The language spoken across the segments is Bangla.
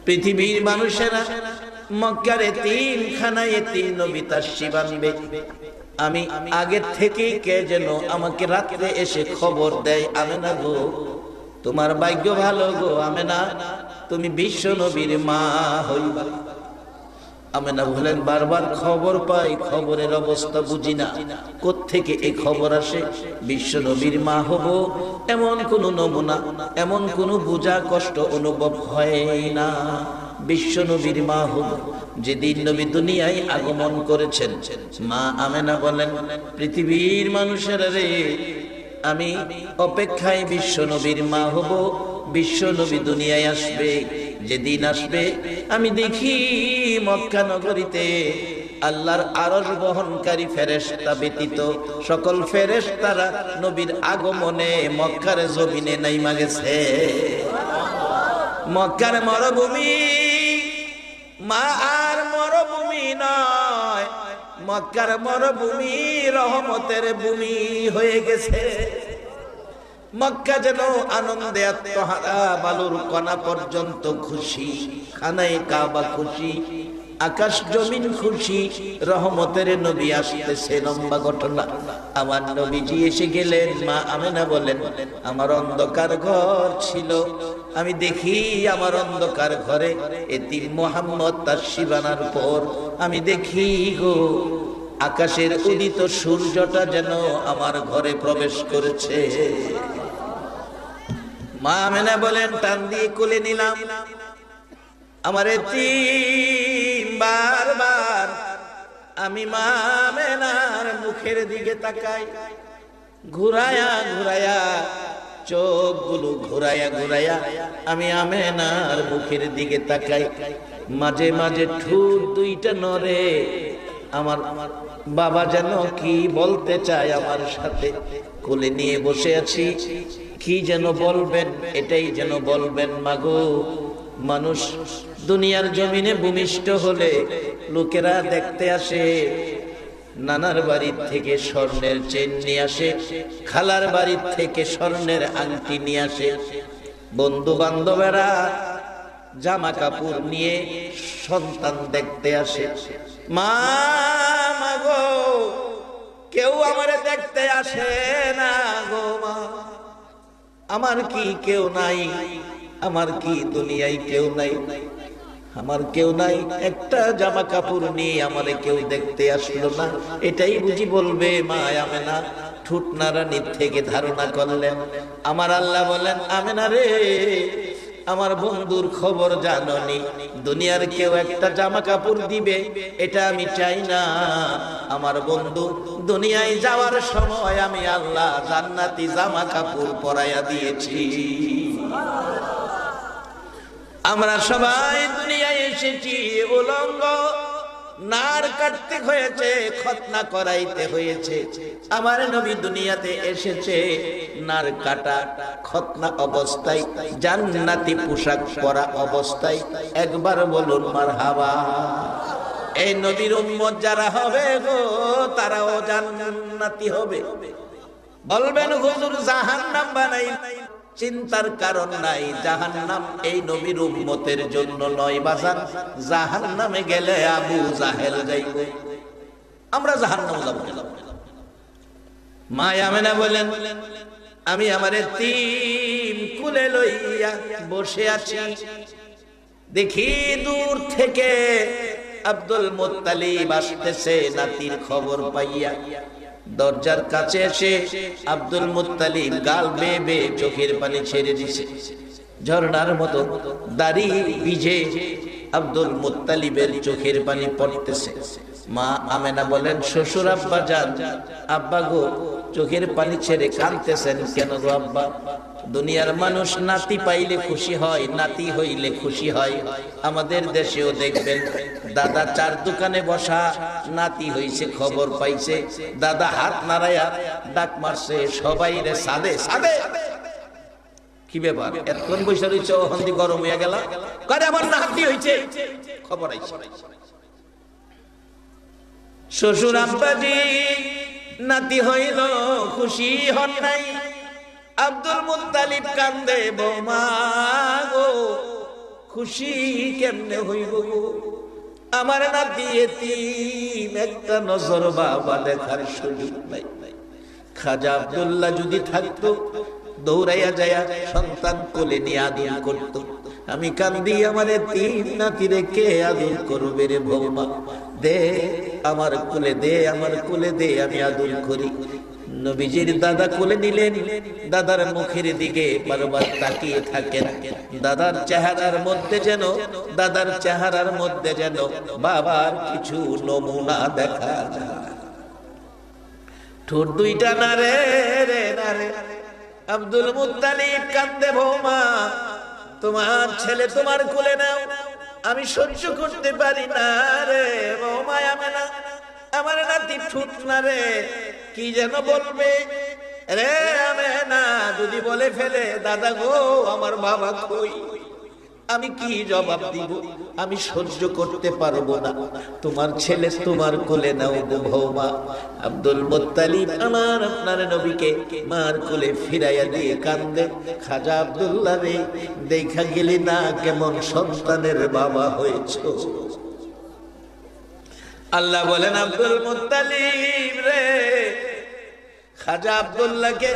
পৃথিবীর মানুষেরা মক্কার এতিমখানায় এতিম নবী তাশরিফ আনবে, আমি আগে থেকেই কে যেন আমাকে রাত্রে এসে খবর দেয়, আমেনা গো তোমার ভাগ্য ভালো গো আমেনা, তুমি বিশ্ব নবীর মা হইবা। আমেনা বলেন বারবার খবর পাই, খবরের অবস্থা বুঝি না, কোত্থেকে এই খবর আসে বিশ্ব নবীর মা হব, এমন কোন নমুনা, এমন কোন বোঝা কষ্ট অনুভব হয় না। বিশ্ব নবীর মা হব, যেদিন নবী দুনিয়ায় আগমন করেছেন। মা আমেনা বলেন পৃথিবীর মানুষেরা রে, আমি অপেক্ষায় বিশ্ব নবীর মা হব, বিশ্ব নবী দুনিয়ায় আসবে, যেদিন আসবে আমি দেখি মক্কা নগরীতে আল্লাহর আরশ বহনকারী ফেরেশতা ব্যতীত সকল ফেরেশতারা নবীর আগমনে মক্কার জমিনে নাইমা গেছে। মক্কার মরুভূমি মা আর মরুভূমি নয়, মক্কার মরুভূমি রহমতের ভূমি হয়ে গেছে। মক্কা যেন আনন্দে আত্মহারা, বালুর কণা পর্যন্ত খুশি, খানায়ে কাবা খুশি, আকাশ জমিন খুশি, রহমতের নবী আসতেছে। লম্বা ঘটনা, আমার নবীজি এসে গেলেন। মা আমেনা বলেন আমার অন্ধকার ঘর ছিল, আমি দেখি আমার অন্ধকার ঘরে এতিম মুহাম্মদ তাশরিফ আনার পর আমি দেখি গো আকাশের উদিত সূর্যটা যেন আমার ঘরে প্রবেশ করেছে। মা আমেনা বলেন টান দিয়ে কোলে নিলাম আমার এতিম, বারবার আমি মা আমেনার মুখের দিকে তাকাই, ঘুরায়া ঘুরায়া চোখগুলো ঘুরায়া ঘুরায়া আমি আমেনার মুখের দিকে তাকাই, মাঝে মাঝে ঠোঁট দুইটা নড়ে, আমার বাবা যেন কি বলতে চায় আমার সাথে। কোলে নিয়ে বসে আছি, কি যেন বলবেন, এটাই যেন বলবেন। মাগো, মানুষ দুনিয়ার জমিনে ভূমিষ্ঠ হলে লোকেরা দেখতে আসে, নানার বাড়ির থেকে স্বর্ণের চেন নিয়ে আসে, খালার বাড়ির থেকে স্বর্ণের আংটি নিয়ে আসে, বন্ধু বান্ধবেরা জামা কাপড় নিয়ে সন্তান দেখতে আসে। মা মাগো, কেউ আমারে দেখতে আসে না গো মা, আমার কি কেউ নাই, আমার কি দুনিয়ায় কেউ নাই, আমার কেউ নাই, একটা জামা কাপড় নিয়ে আমারে কেউ দেখতে আসলো না, এটাই বুঝি বলবে মা আমেনা। ঠোঁট নাড়ানির থেকে ধারণা করলেন আমার আল্লাহ বলেন আমেনা রে, আমার বন্ধুর খবর জাননি, দুনিয়ার কেউ একটা জামা কাপড় দিবে এটা আমি চাই না। আমার বন্ধু দুনিয়ায় যাওয়ার সময় আমি আল্লাহ জান্নাতি জামা কাপড় পরাইয়া দিয়েছি। আমরা সবাই দুনিয়ায় এসেছি উলঙ্গ, নার কাটতে হয়েছে, খতনা করাইতে হয়েছে। আমার নবী দুনিয়াতে এসেছে নার কাটা খতনা অবস্থায়, জান্নাতি পোশাক পরা অবস্থায়। একবার বলুন মারহাবা। এই নবীর উম্মত যারা হবে গো, তারাও জান্নাতি হবে। বলবেন হুজুর জাহান্নাম বানাই, চিন্তার কারণ নাই, জাহান্নাম এই নবীর উম্মতের জন্য নয় বাজান। জাহান্নামে গেলে আবু জাহেল যাইবে, আমরা জাহান্নামে যাব। মা আমেনা বলেন আমি আমার এতিম কুলে লইয়া বসে আছি, দেখি দূর থেকে আব্দুল মুত্তালিব আসতেছে নাতির খবর পাইয়া। দরজার কাছে এসে আব্দুল মুত্তালিব গাল বেয়ে বেয়ে চোখের পানি ছেড়ে দিছে, ঝর্ণার মতো দাড়ি ভিজে আব্দুল মুত্তালিবের চোখের পানি পড়তেছে। মা আমেনা বলেন শ্বশুর আব্বা যান, আব্বা গো চোখের পানি ছেড়ে কাঁদতেছেন কেন গো আব্বা? দুনিয়ার মানুষ নাতি পাইলে খুশি হয়, নাতি হইলে খুশি হয়। আমাদের দেশেও দেখবেন দাদা চার দোকানে বসা, নাতি হইছে খবর পাইছে, দাদা হাত নাড়ায়া ডাক মারছে সবাই রে সাদে সাদে। কি ব্যাপার এতক্ষণ বসে রয়েছে, হন্দি গরম হয়ে গেল, কারে আমার নাতি হইছে খবর আইছে। শ্বশুর আব্বাজি নাতি হইল, খুশি হন নাই। আব্দুল মুত্তালিব কান্দে বৌমা গো খুশি কেমনে হইব গো? আমার নাতি এতিম, একটা নজর বাবা দেখার সুযোগ নাই। খাজা আব্দুল্লাহ যদি থাকতো দৌড়াইয়া যায়া সন্তান কোলে নিয়ে আদর করত। আমি কান্দি, আমার এতিম নাতিরে কে আদর করবে রে বৌমা? দে আমার কোলে দে, আমার কোলে দে, আমি আদর করি। নবীজির দাদা কোলে নিলেন, দাদার মুখের দিকে বারবার তাকিয়ে থাকেন। দাদার চেহারার মধ্যে যেন বাবার কিছু নমুনা দেখা যায়। ঠোঁট দুইটা নারে রে নারে। আব্দুল মুত্তালিব কান্দে, বৌমা তোমার ছেলে তোমার কোলে নাও, আমি সহ্য করতে পারি না রে বৌমা। আমেনা, আমার নাতি ঠোঁট না রে, কি যেন বলবে রে আমেনা। যদি বলে ফেলে দাদা গো আমার বাবা কই, আমি কি জবাব দিব? আমি সহ্য করতে পারবো না। তোমার ছেলে তোমার কোলে নাও গো বৌমা। আব্দুল মুত্তালিব আমার আপনার নবীকে মার কোলে ফিরাইয়া দিয়ে কান্দে, খাজা আব্দুল্লাহ রে, দেখা গেলি না কেমন সন্তানের বাবা হয়েছো? আল্লাহ বলেন, আব্দুল মুত্তালিব রে, খাজা আব্দুল্লাহকে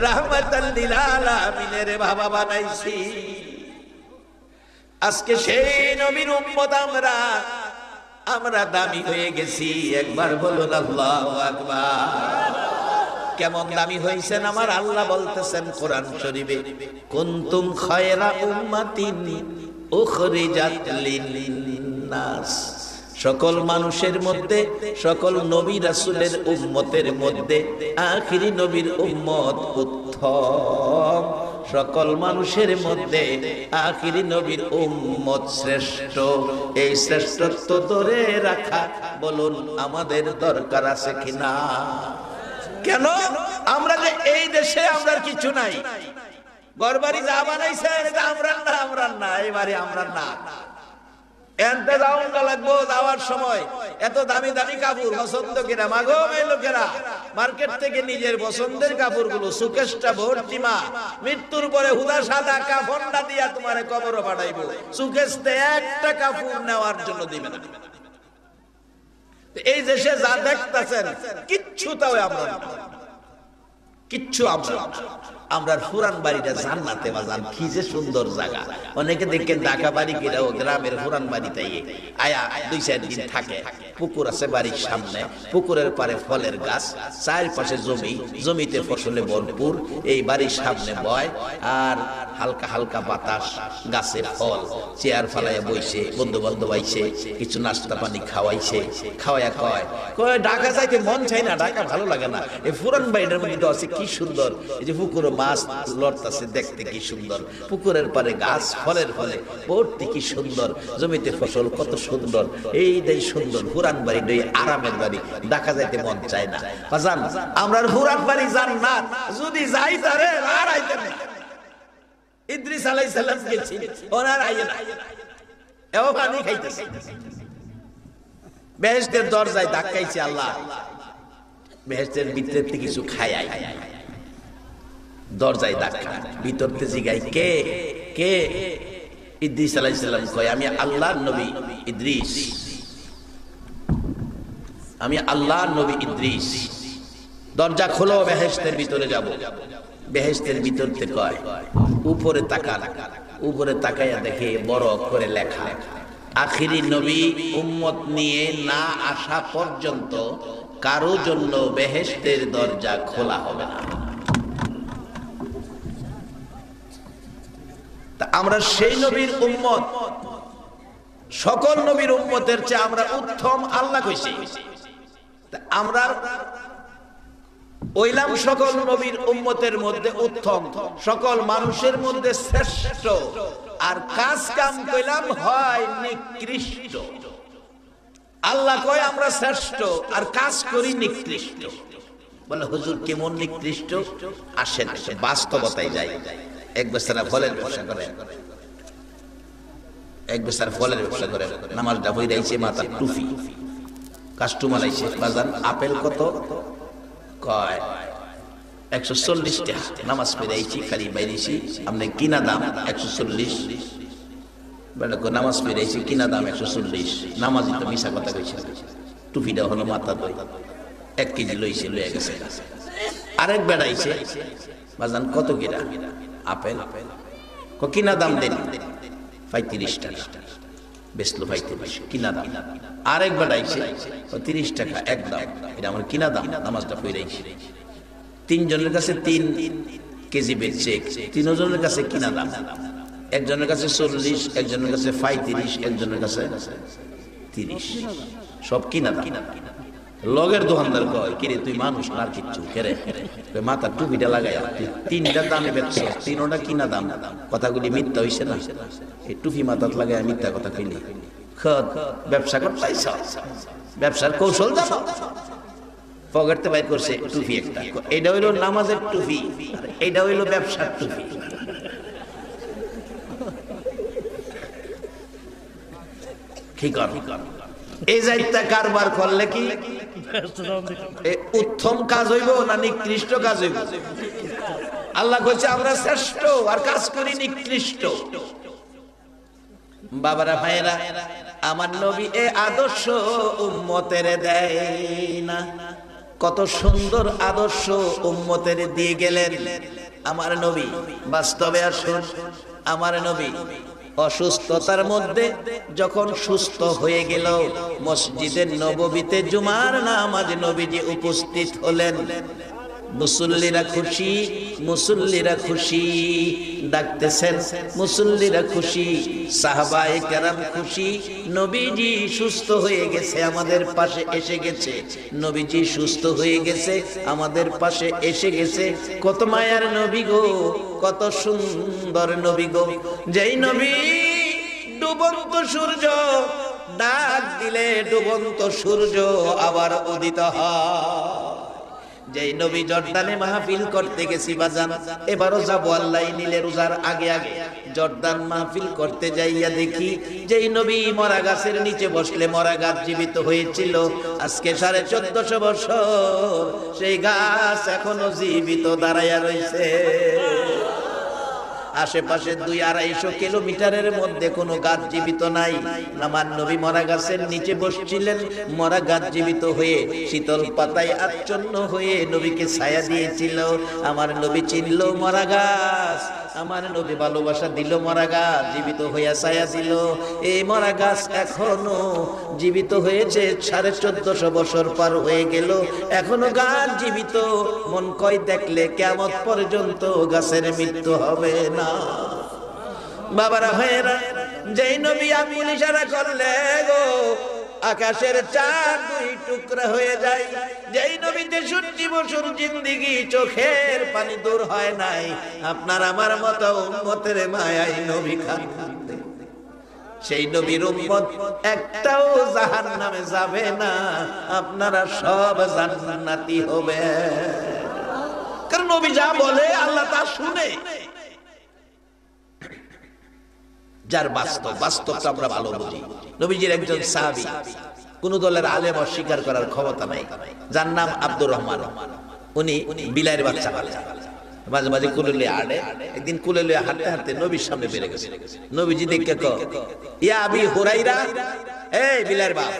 রাহমাতাল লিল আলামিনের বাবা বানাইছি। আজকে সেই নবীর উম্মত আমরা দামি হয়ে গেছি। একবার বলুন আল্লাহু আকবার। কেমন দামি হয়েছেন আমার আল্লাহ বলতেছেন কোরআন শরীফে, কুনতুম খায়রা উম্মাতিন উখরিজাত লিন-নাস। সকল মানুষের মধ্যে, সকল নবী রাসূলের উম্মতের মধ্যে আখিরি নবীর উম্মত উত্তম। সকল মানুষের মধ্যে আখিরি নবীর উম্মত শ্রেষ্ঠ। এই শ্রেষ্ঠত্ব ধরে রাখা বলুন আমাদের দরকার আছে কিনা? কেন আমরা যে এই দেশে আমরা কিছু নাই, ঘরবাড়ি যা বানাইছে এটা আমরা না, এবারে আমরা না। এনতে যাওয়া লাগবো, যাওয়ার সময় এত দামি দামি কাপড় পছন্দ কিনা মাগো এই লোকেরা মার্কেট থেকে নিজের পছন্দের কাপড়গুলো সুকেশটা ভর্তি মা, মৃত্যুর পরে হুদা সাদা কাফনটা দিয়া তোমারে কবরে পাঠাইবো, সুকেশতে একটা কাপড় নেওয়ার জন্য দিবে না। এই দেশে যা দেখতেছেন কিচ্ছু তাও আমরা কিচ্ছু আমরা পুরান বাড়িটা জান্নাতে বাজান, কি যে সুন্দর জায়গা। অনেকে দেখেন ঢাকা বাড়ি কিনা ও গ্রামের পুরান বাড়িতে আয়া 2-4 দিন থাকে। পুকুর আছে বাড়ির সামনে, পুকুরের পারে ফলের গাছ, চারপাশে জমি, জমিতে ফসলে ভরপুর। এই বাড়ির সামনে বয় আর হালকা হালকা বাতাস, গাছের ফল, চেয়ার ফালাইয়া বইছে, বন্ধু বান্ধব আইছে, কিছু নাস্তা পানি খাওয়াইছে, খাওয়াইয়া কয় ঢাকা যাইতে মন চাই না, ঢাকা ভালো লাগে না। এই পুরান বাড়িটার মধ্যে আছে কি সুন্দর, এই যে পুকুরে মাছ লড়তাছে দেখতে কি সুন্দর, পুকুরের পারে গাছ ফলের ফলে ভর্তি কি সুন্দর, জমিতে ফসল কত সুন্দর। এইটাই সুন্দর পুরান বাড়ি, আরামের বাড়ি, ঢাকা যাইতে মন চায় না। বাজান আমরা পুরান বাড়ি জান্নাত, যদি যাই তারে আর আইতে না। ইদ্রিস আলাইহিস সালাম গেছি, ওনার আইয়ে না, এও পানি খাইতেছে। বেহেশতের দরজায় ধাক্কাইছে আল্লাহ, বেহেশতের ভিতরে থেকে কিছু খায়, দরজায় ধাক্কা, ভিতরতে জিগাই কে কে? ইদ্রিস আলাইহিস সালাম কয় আমি আল্লাহর নবী ইদ্রিস, আমি আল্লাহর নবী ইদ্রিস। দরজা খোলো, বেহেশতের ভিতরে যাব। বেহেশতের ভিতরতে কয় উপরে তাকান, উপরে তাকাইয়া দেখে বড় করে লেখা, আখিরি নবী উম্মত নিয়ে না আসা পর্যন্ত কারো জন্য বেহেশতের দরজা খোলা হবে না। তা আমরা সেই নবীর উম্মত, সকল নবীর উম্মতের চেয়ে আমরা উত্তম আল্লাহ কইছে। আমরা ওইলাম সকল নবীর উম্মতের মধ্যে উত্তম, সকল মানুষের মধ্যে শ্রেষ্ঠ, আর কাজ কাম কইলাম হয় নিকৃষ্ট। আল্লাহ কয় আমরা শ্রেষ্ঠ আর কাজ করি নিকৃষ্ট। বলে হুজুর কেমন নিকৃষ্ট? আসেন বাস্তবতায় যাই। এক বেচারা ফলের ব্যবসা করে, এক বেচারা ফলের ব্যবসা করে, নামাজটা বই রাইছে, মাথার টুপি, কাস্টমার আইছে, বাজান আপেল কত? কয় 140 টাকা। নামাজ পড়াইছি, খালি বাইরেছি, আপনি কিনা দাম 140। বেটা নামাজ পড়েছি কিনা দাম 140, নামাজি তো মিশা কথা কইছে, টুপিটা হলো মাথা দই 1 কেজি লইছে লয়ে গেছে। আরেক বেড়াইছে বাজান কত কিনা আপেল, কিনা দাম দেন 35 টাকা, বেচলো 35 কিনা দাম। আরেক বেড়াইছে 30 টাকা একদম, এটা আমার কিনা দাম, নামাজটা পড়েছি। 3 জনের কাছে 3 কেজি বেচছে, 3 জনের কাছে কিনা দাম, একজনের কাছে 40, একজনের কাছে 35, একজনের কাছে 30, সব কিনা দাম। লগের দোকানদার কয় কিরে তুই মানুষ না কিচ্ছু কেরে, মাথা টুপিটা লাগাই 3টা দামে বেচছ, 3টা কিনা দাম, কথাগুলি মিথ্যা হইছে না? এই টুপি মাথাত লাগাই মিথ্যা কথা কইলি, ব্যবসা করতে চাইছ, ব্যবসার কৌশল জানো? পকেটে বাইর করছে টুপি একটা, এটা হইলো নামাজের টুপি, এটা হইলো ব্যবসার টুপি। কি কর এই যাইতা কারবার করলে কি উত্তম কাজ হইব না নিকৃষ্ট কাজ হইব? আল্লাহ কইছে আমরা শ্রেষ্ঠ আর কাজ করি নিকৃষ্ট। বাবারা ভাইরা, আমার নবী এ আদর্শ উম্মতের দেয় না। কত সুন্দর আদর্শ উম্মতের দিয়ে গেলেন আমার নবী। বাস্তবে আসুন, আমার নবী অসুস্থতার মধ্যে যখন সুস্থ হয়ে গেল, মসজিদের নববীতে জুমার নামাজে নবীজি উপস্থিত হলেন। মুসল্লিরা খুশি, মুসল্লিরা খুশি, ডাকতেছেন মুসল্লিরা খুশি, সাহাবায়ে কেরাম খুশি, নবীজি সুস্থ হয়ে গেছে, আমাদের পাশে এসে গেছে, নবীজি সুস্থ হয়ে গেছে, আমাদের পাশে এসে গেছে। কত মায়ার নবী গো, কত সুন্দর নবী গো, যেই নবী ডুবন্ত সূর্য ডাক দিলে ডুবন্ত সূর্য আবার উদিত হয়। যেই নবী জর্দানে মাহফিল করতে গেছি বাজান, এবারও যাবো আল্লাহ নিলে রোজার আগে আগে জর্দান মাহফিল করতে যাইয়া দেখি যেই নবী মরা গাছের নিচে বসলে মরা গাছ জীবিত হয়েছিল, আজকে 1450 বছর সেই গাছ এখনো জীবিত দাঁড়াইয়া রয়েছে। আশেপাশে 200-250 কিলোমিটারের মধ্যে কোনো গাছ জীবিত নাই। আমার নবী মরা গাছের নিচে বসছিলেন, মরা গাছ জীবিত হয়ে শীতল পাতায় আচ্ছন্ন হয়ে নবীকে ছায়া দিয়েছিল। আমার নবী চিনল মরা গাছ, আমার নবী ভালোবাসা দিল, মরা গাছ জীবিত হইয়া ছায়া দিল। এই মরা গাছ এখনো জীবিত হয়েছে, 1450 বছর পার হয়ে গেল, এখনো গাছ জীবিত। মন কয় দেখলে কিয়ামত পর্যন্ত গাছের মৃত্যু হবে না। বাবারা ভাইয়েরা, যেই নবী আঙ্গুল ইশারা করলে গো আকাশের চাঁদ 2 টুকরা হয়ে যায়। যেই নবী 63 বছর জিন্দেগি চোখের পানি দূর হয় নাই, আপনার আমার মতো উম্মতের মায়ায় নবী কাঁদতে। সেই নবীর উম্মত একটাও জাহান্নামে যাবে না, আপনারা সব জান্নাতি হবে। কারণ নবী যা বলে আল্লাহ তা শুনে। যার বাস্তবটা আমরা ভালো বুঝি। নবীজির একজন সাহাবী, কোন দলের আলেম অস্বীকার করার ক্ষমতা নাই, যার নাম আব্দুর রহমান। উনি বিলাইয়ের বাচ্চা পালে, মাঝে মাঝে কুলে লিয়ে হাঁটে। একদিন কুলে লিয়ে হাঁটতে হাঁটতে নবীর সামনে বেড়ে গেছে। নবীজি দেখে ইয়া আবি হুরাইরা, এই বিলাইয়ের বাপ।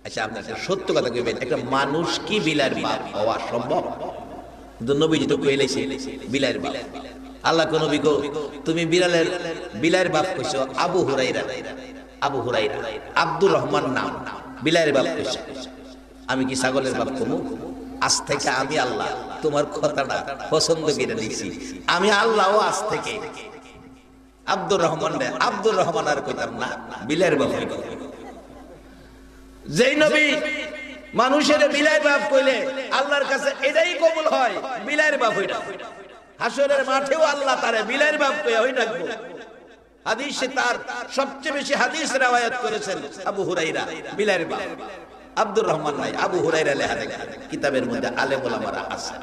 আচ্ছা আপনি সত্য কথা কইবেন, একটা মানুষ কি বিলাইয়ের বাপ হওয়া সম্ভব? কিন্তু নবীজি তো কইলেছে বিলাইয়ের বাপ। আল্লাহ কোন নবী গো তুমি বিলাইয়ের বাপ কইছো আবু হুরাইরা, আবু হুরাইরা আব্দুর রহমান নাম, বিলাইয়ের বাপ কইছো। আমি কি ছাগলের বাপ কমু? আজ থেকে আমি আল্লাহ তোমার কথাটা পছন্দ করে নিছি, আমি আল্লাহও আজ থেকে আব্দুর রহমান রে আব্দুর রহমান আর কইতাম না, বিলাইয়ের বাপ হইল। যেই নবী মানুষের বিলাইয়ের বাপ কইলে আল্লাহর কাছে এটাই কবুল হয়, বিলাইয়ের বাপ হইরা। হাসরের মাঠেও আল্লাহ তারে বিলাইয়ের বাপ কইয়া হই রাখবো। হাদিসে তার সবচেয়ে বেশি হাদিস riwayat করেছেন আবু হুরাইরা, বিলাইয়ের বাপ। আব্দুর রহমান নাই, আবু হুরাইরা লেখা দেখেন কিতাবের মধ্যে, আলেম ওলামারা আছে।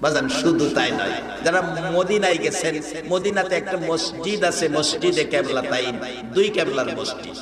বাজান শুধু তাই নয়, যারা মদিনায় গেছেন, মদিনাতে একটা মসজিদ আছে, মসজিদে কিবলাতাইন, 2 কিবলার মসজিদ।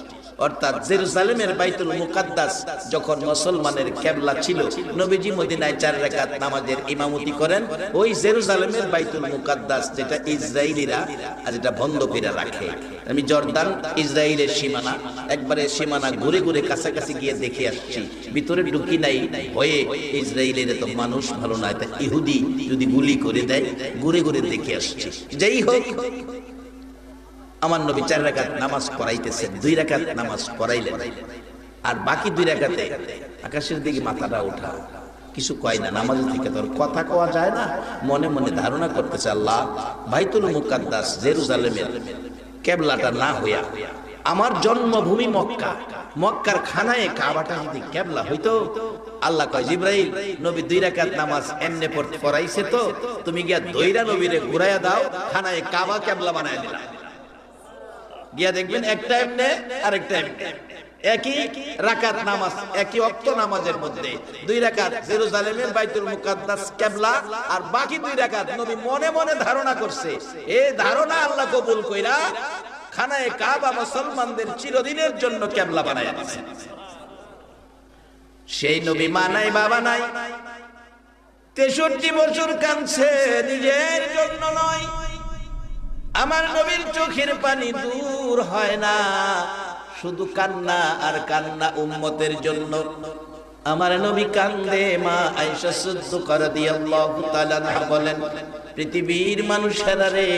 অর্থাৎ জেরুজালেমের বাইতুল মুকাদ্দাস যখন মুসলমানের কিবলা ছিল, নবীজি মদিনায় 4 রাকাত নামাজের ইমামতি করেন। ওই জেরুজালেমের বাইতুল মুকাদ্দাস যেটা ইসরায়েলিরা আর যেটা বন্ধকীরা রাখে। আমি জর্দান ইসরায়েলের সীমানা, একবারে সীমানা ঘুরে ঘুরে কাছাকাছি গিয়ে দেখে আসছি, ভিতরে ঢুকি নাই ভয়ে। ইসরায়েলের তো মানুষ ভালো না, এটা ইহুদি যদি গুলি করে দেয়, ঘুরে ঘুরে দেখে আসছি। যাই হোক, আমার নবী 4 রাকাত নামাজ পড়াইতেছেন, 2 রাকাত নামাজ পড়াইলেন, আর বাকি 2 রাকাতে আকাশের দিকে মাথাটা ওঠা, কিছু কয় না। নামাজ থেকে তোর কথা কওয়া যায় না, মনে মনে ধারণা করতেছে আল্লাহ বাইতুল মুকাদ্দাস জেরুজালেমের কিবলাটা না হইয়া আমার জন্মভূমি মক্কা, মক্কার খানায় কাবাটা যদি কিবলা হইতো। আল্লাহ কয় জিবরাইল, নবী 2 রাকাত নামাজ এমনে পড়াইছে তো, তুমি গিয়া দইরা নবীরে ঘুরাইয়া দাও, খানায় কাবা কিবলা বানায় দিলাম। গিয়া দেখবেন একটা এমনে আরেকটা এমনে, একই রাকাত নামাজ, একই ওয়াক্ত নামাজের মধ্যে 2 রাকাত জেরুজালেমের বাইতুল মুকাদ্দাস কিবলা, আর বাকি 2 রাকাত নবী মনে মনে ধারণা করছে। এই ধারণা আল্লাহ কবুল কইরা খানায়ে কাবা মুসলমানদের চিরদিনের জন্য কিবলা বানায়া দিয়েছে। সেই নবী মা নাই বাবা নাই, 63 বছর কাঁদছে, নিজের জন্য নয়। আমার নবীর চোখের পানি দূর হয় না, শুধু কান্না আর কান্না উম্মতের জন্য। আমার নবী কান্দে। মা আয়েশা সিদ্দিকা রাদিয়াল্লাহু তাআলা আনহা বলেন, পৃথিবীর মানুষেরা রে,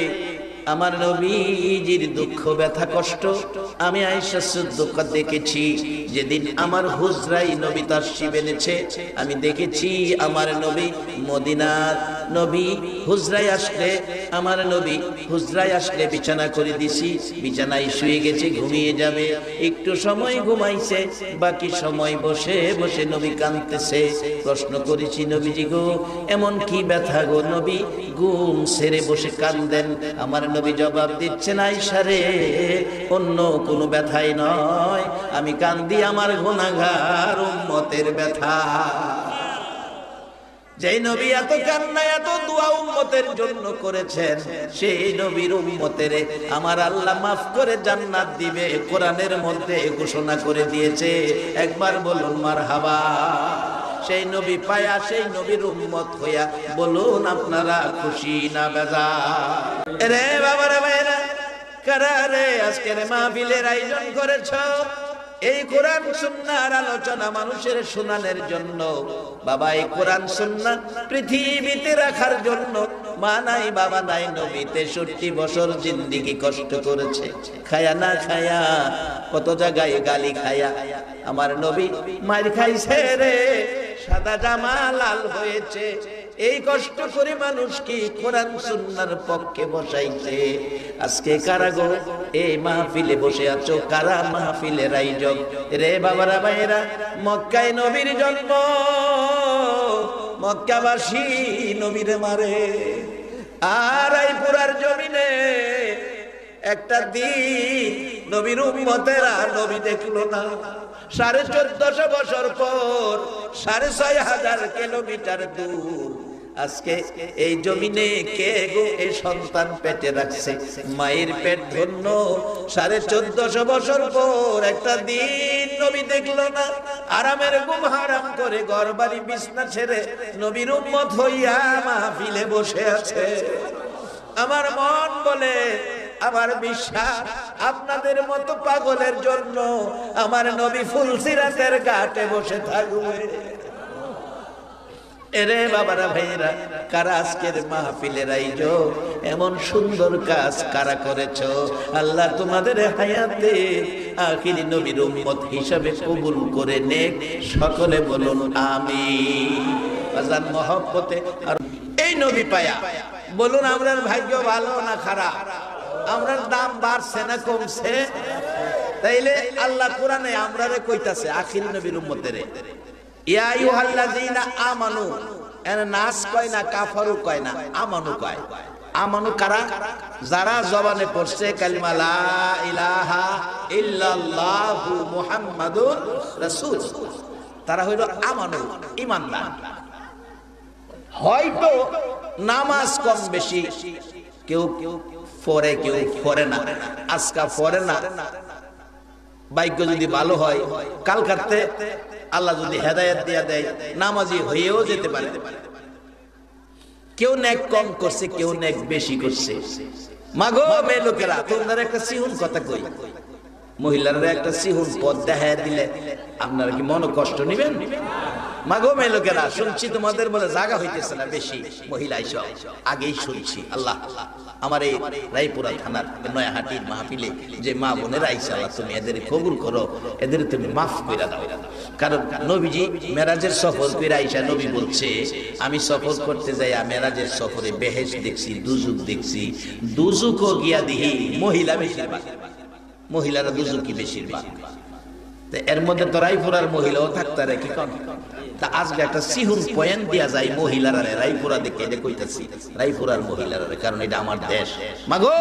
আমার নবীজির দুঃখ ব্যথা কষ্ট আমি আয়েশা সিদ্দিকা দেখেছি। যেদিন আমার হুজরায় নবী তাশরীফ এনেছে, আমি দেখেছি আমার নবী মদিনার নবী হুজরায় আসলে, আমার নবী হুজরায় আসলে বিছানা করে দিছি, বিছানায় শুয়ে গেছে, ঘুমিয়ে যাবে, একটু সময় ঘুমাইছে, বাকি সময় বসে বসে নবী কাঁদতেছে। প্রশ্ন করেছি, নবীজি গো এমন কি ব্যথা গো নবী, ঘুম ছেড়ে বসে কাঁদেন? আমার নবী জবাব দিচ্ছেন, আয়েশা রে, অন্য কোনো ব্যথাই নয়, আমি কান্দি আমার গুনাহগার উম্মতের ব্যথা। যেই নবী এত কান্না এত দোয়া উম্মতের জন্য করেছেন, সেই নবীর উম্মতের আমার আল্লাহ মাফ করে জান্নাত দিবে, কোরআনের মধ্যে ঘোষণা করে দিয়েছে। একবার বলুন মারহাবা। সেই নবী পায়া, সেই নবীর উম্মত হইয়া বলুন আপনারা খুশি না বেজার? রে বাবারা ভাইরা, কারা রে আজকের মাহফিলের আয়োজন করেছ? এই কোরআন সুন্নাহর আলোচনা মানুষের শোনানোর জন্য। বাবা, এই কোরআন সুন্নাহ পৃথিবীতে রাখার জন্য মা নাই বাবা নাই, নবী 63 বছর জিন্দেগি কষ্ট করেছে, খায়া না খায়া, কত জায়গায় গালি খায়া। আমার নবী মার খাইছে রে, সাদা জামা লাল হয়েছে, এই কষ্ট করে মানুষ কি কোরআন সুন্নাহর পক্ষে বসাইছে। আজকে কারা গো এই মাহফিলে বসে আছো? কারা মাহফিলের আয়োজক? রে বাবারা ভাইরা, মক্কায় নবীর জন্ম, মক্কাবাসী নবীরে মারে, আর এই পুরার জমিনে একটা দিন নবীর উম্মতেরা নবী দেখলো না। 1450 বছর পর 6500 কিলোমিটার দূর আজকে এই জমিনে কে গো এই সন্তান পেটে রাখছে? মায়ের পেট ধন্য। 1450 বছর পর একটা দিন নবী দেখলো না, আরামের ঘুম হারাম করে ঘর বাড়ি বিছনা ছেড়ে নবীর উম্মত হইয়া মাহফিলে বসে আছে। আমার মন বলে, আমার বিশ্বাস, আপনাদের মতো পাগলের জন্য আমার নবী ফুলসিরাতের ঘাটে বসে থাকবে। এরে বাবারা ভাইরা, কারা আজকের মাহফিলের আয়োজন? এমন সুন্দর কাজ কারা করেছো? আল্লাহ তোমাদের হায়াতে আখিরি নবীর উম্মত হিসাবে কবুল করে নেক। সকলে বলুন আমিন। আজান মহব্বতে আর এই নবী পায়া বলুন, আমরার ভাগ্য ভালো না খারাপ? আমরার দাম বাড়ছে না কমছে? তাইলে আল্লাহ কোরআনে আমরারে কইতাছে আখিরি নবীর উম্মতেরে, ইয়া আইয়ুহাল্লাযীনা আমানু, এর নাস কয় না, কাফারু কয় না, আমানু কয়। আমানু কারা? যারা জবানে পড়ছে কালিমা লা ইলাহা ইল্লাল্লাহু মুহাম্মাদুর রাসূল, তারা হইল আমানু, ঈমানদার। হয়তো নামাজ কম বেশি কেউ পড়ে, কেউ পড়ে না, আজকা পড়ে না, ভাগ্য যদি ভালো হয় কালকাতে আল্লাহ যদি হেদায়েত দিয়া দেয় নামাজি হয়েও যেতে পারে। কেউ নেক কম করছে, কেউ নেক বেশি করছে। মাগো মেয়ে লোকেরা, তোমরা একটা সিহুন কথা কই, মহিলারা একটা সিহুন পথ দেখায় দিলে আপনারা কি মনে কষ্ট নিবেন? মাগো মেয়ে লোকেরা, শুনছি তোমাদের বলে জায়গা হইতেছে না বেশি, মহিলা এসব আগেই শুনছি। আল্লাহ আমার এই রায়পুরা থানার নয়াহাটির মাহফিলে যে মা বোনেরা আইসা, আল্লাহ তুমি এদের কবুল করো, এদের তুমি মাফ করে দাও। কারণ নবীজি মেরাজের সফর করে আইসা নবী বলছে, আমি সফর করতে যাই মেরাজের সফরে বেহেশত দেখছি, দুজুক দেখছি, দুজুকও গিয়া দিহি মহিলা বেশিরভাগ, মহিলারা দুজুকি বেশিরভাগ। এর মধ্যে তো রায়পুরার মহিলাও থাকতে রে কি কম। তা আজকে একটা সিহুন পয়েন্ট দিয়া যায় মহিলারা, রায়পুরা দেখে এটা কইতাছি রায়পুরার মহিলারা, কারণ এটা আমার দেশ। মাগো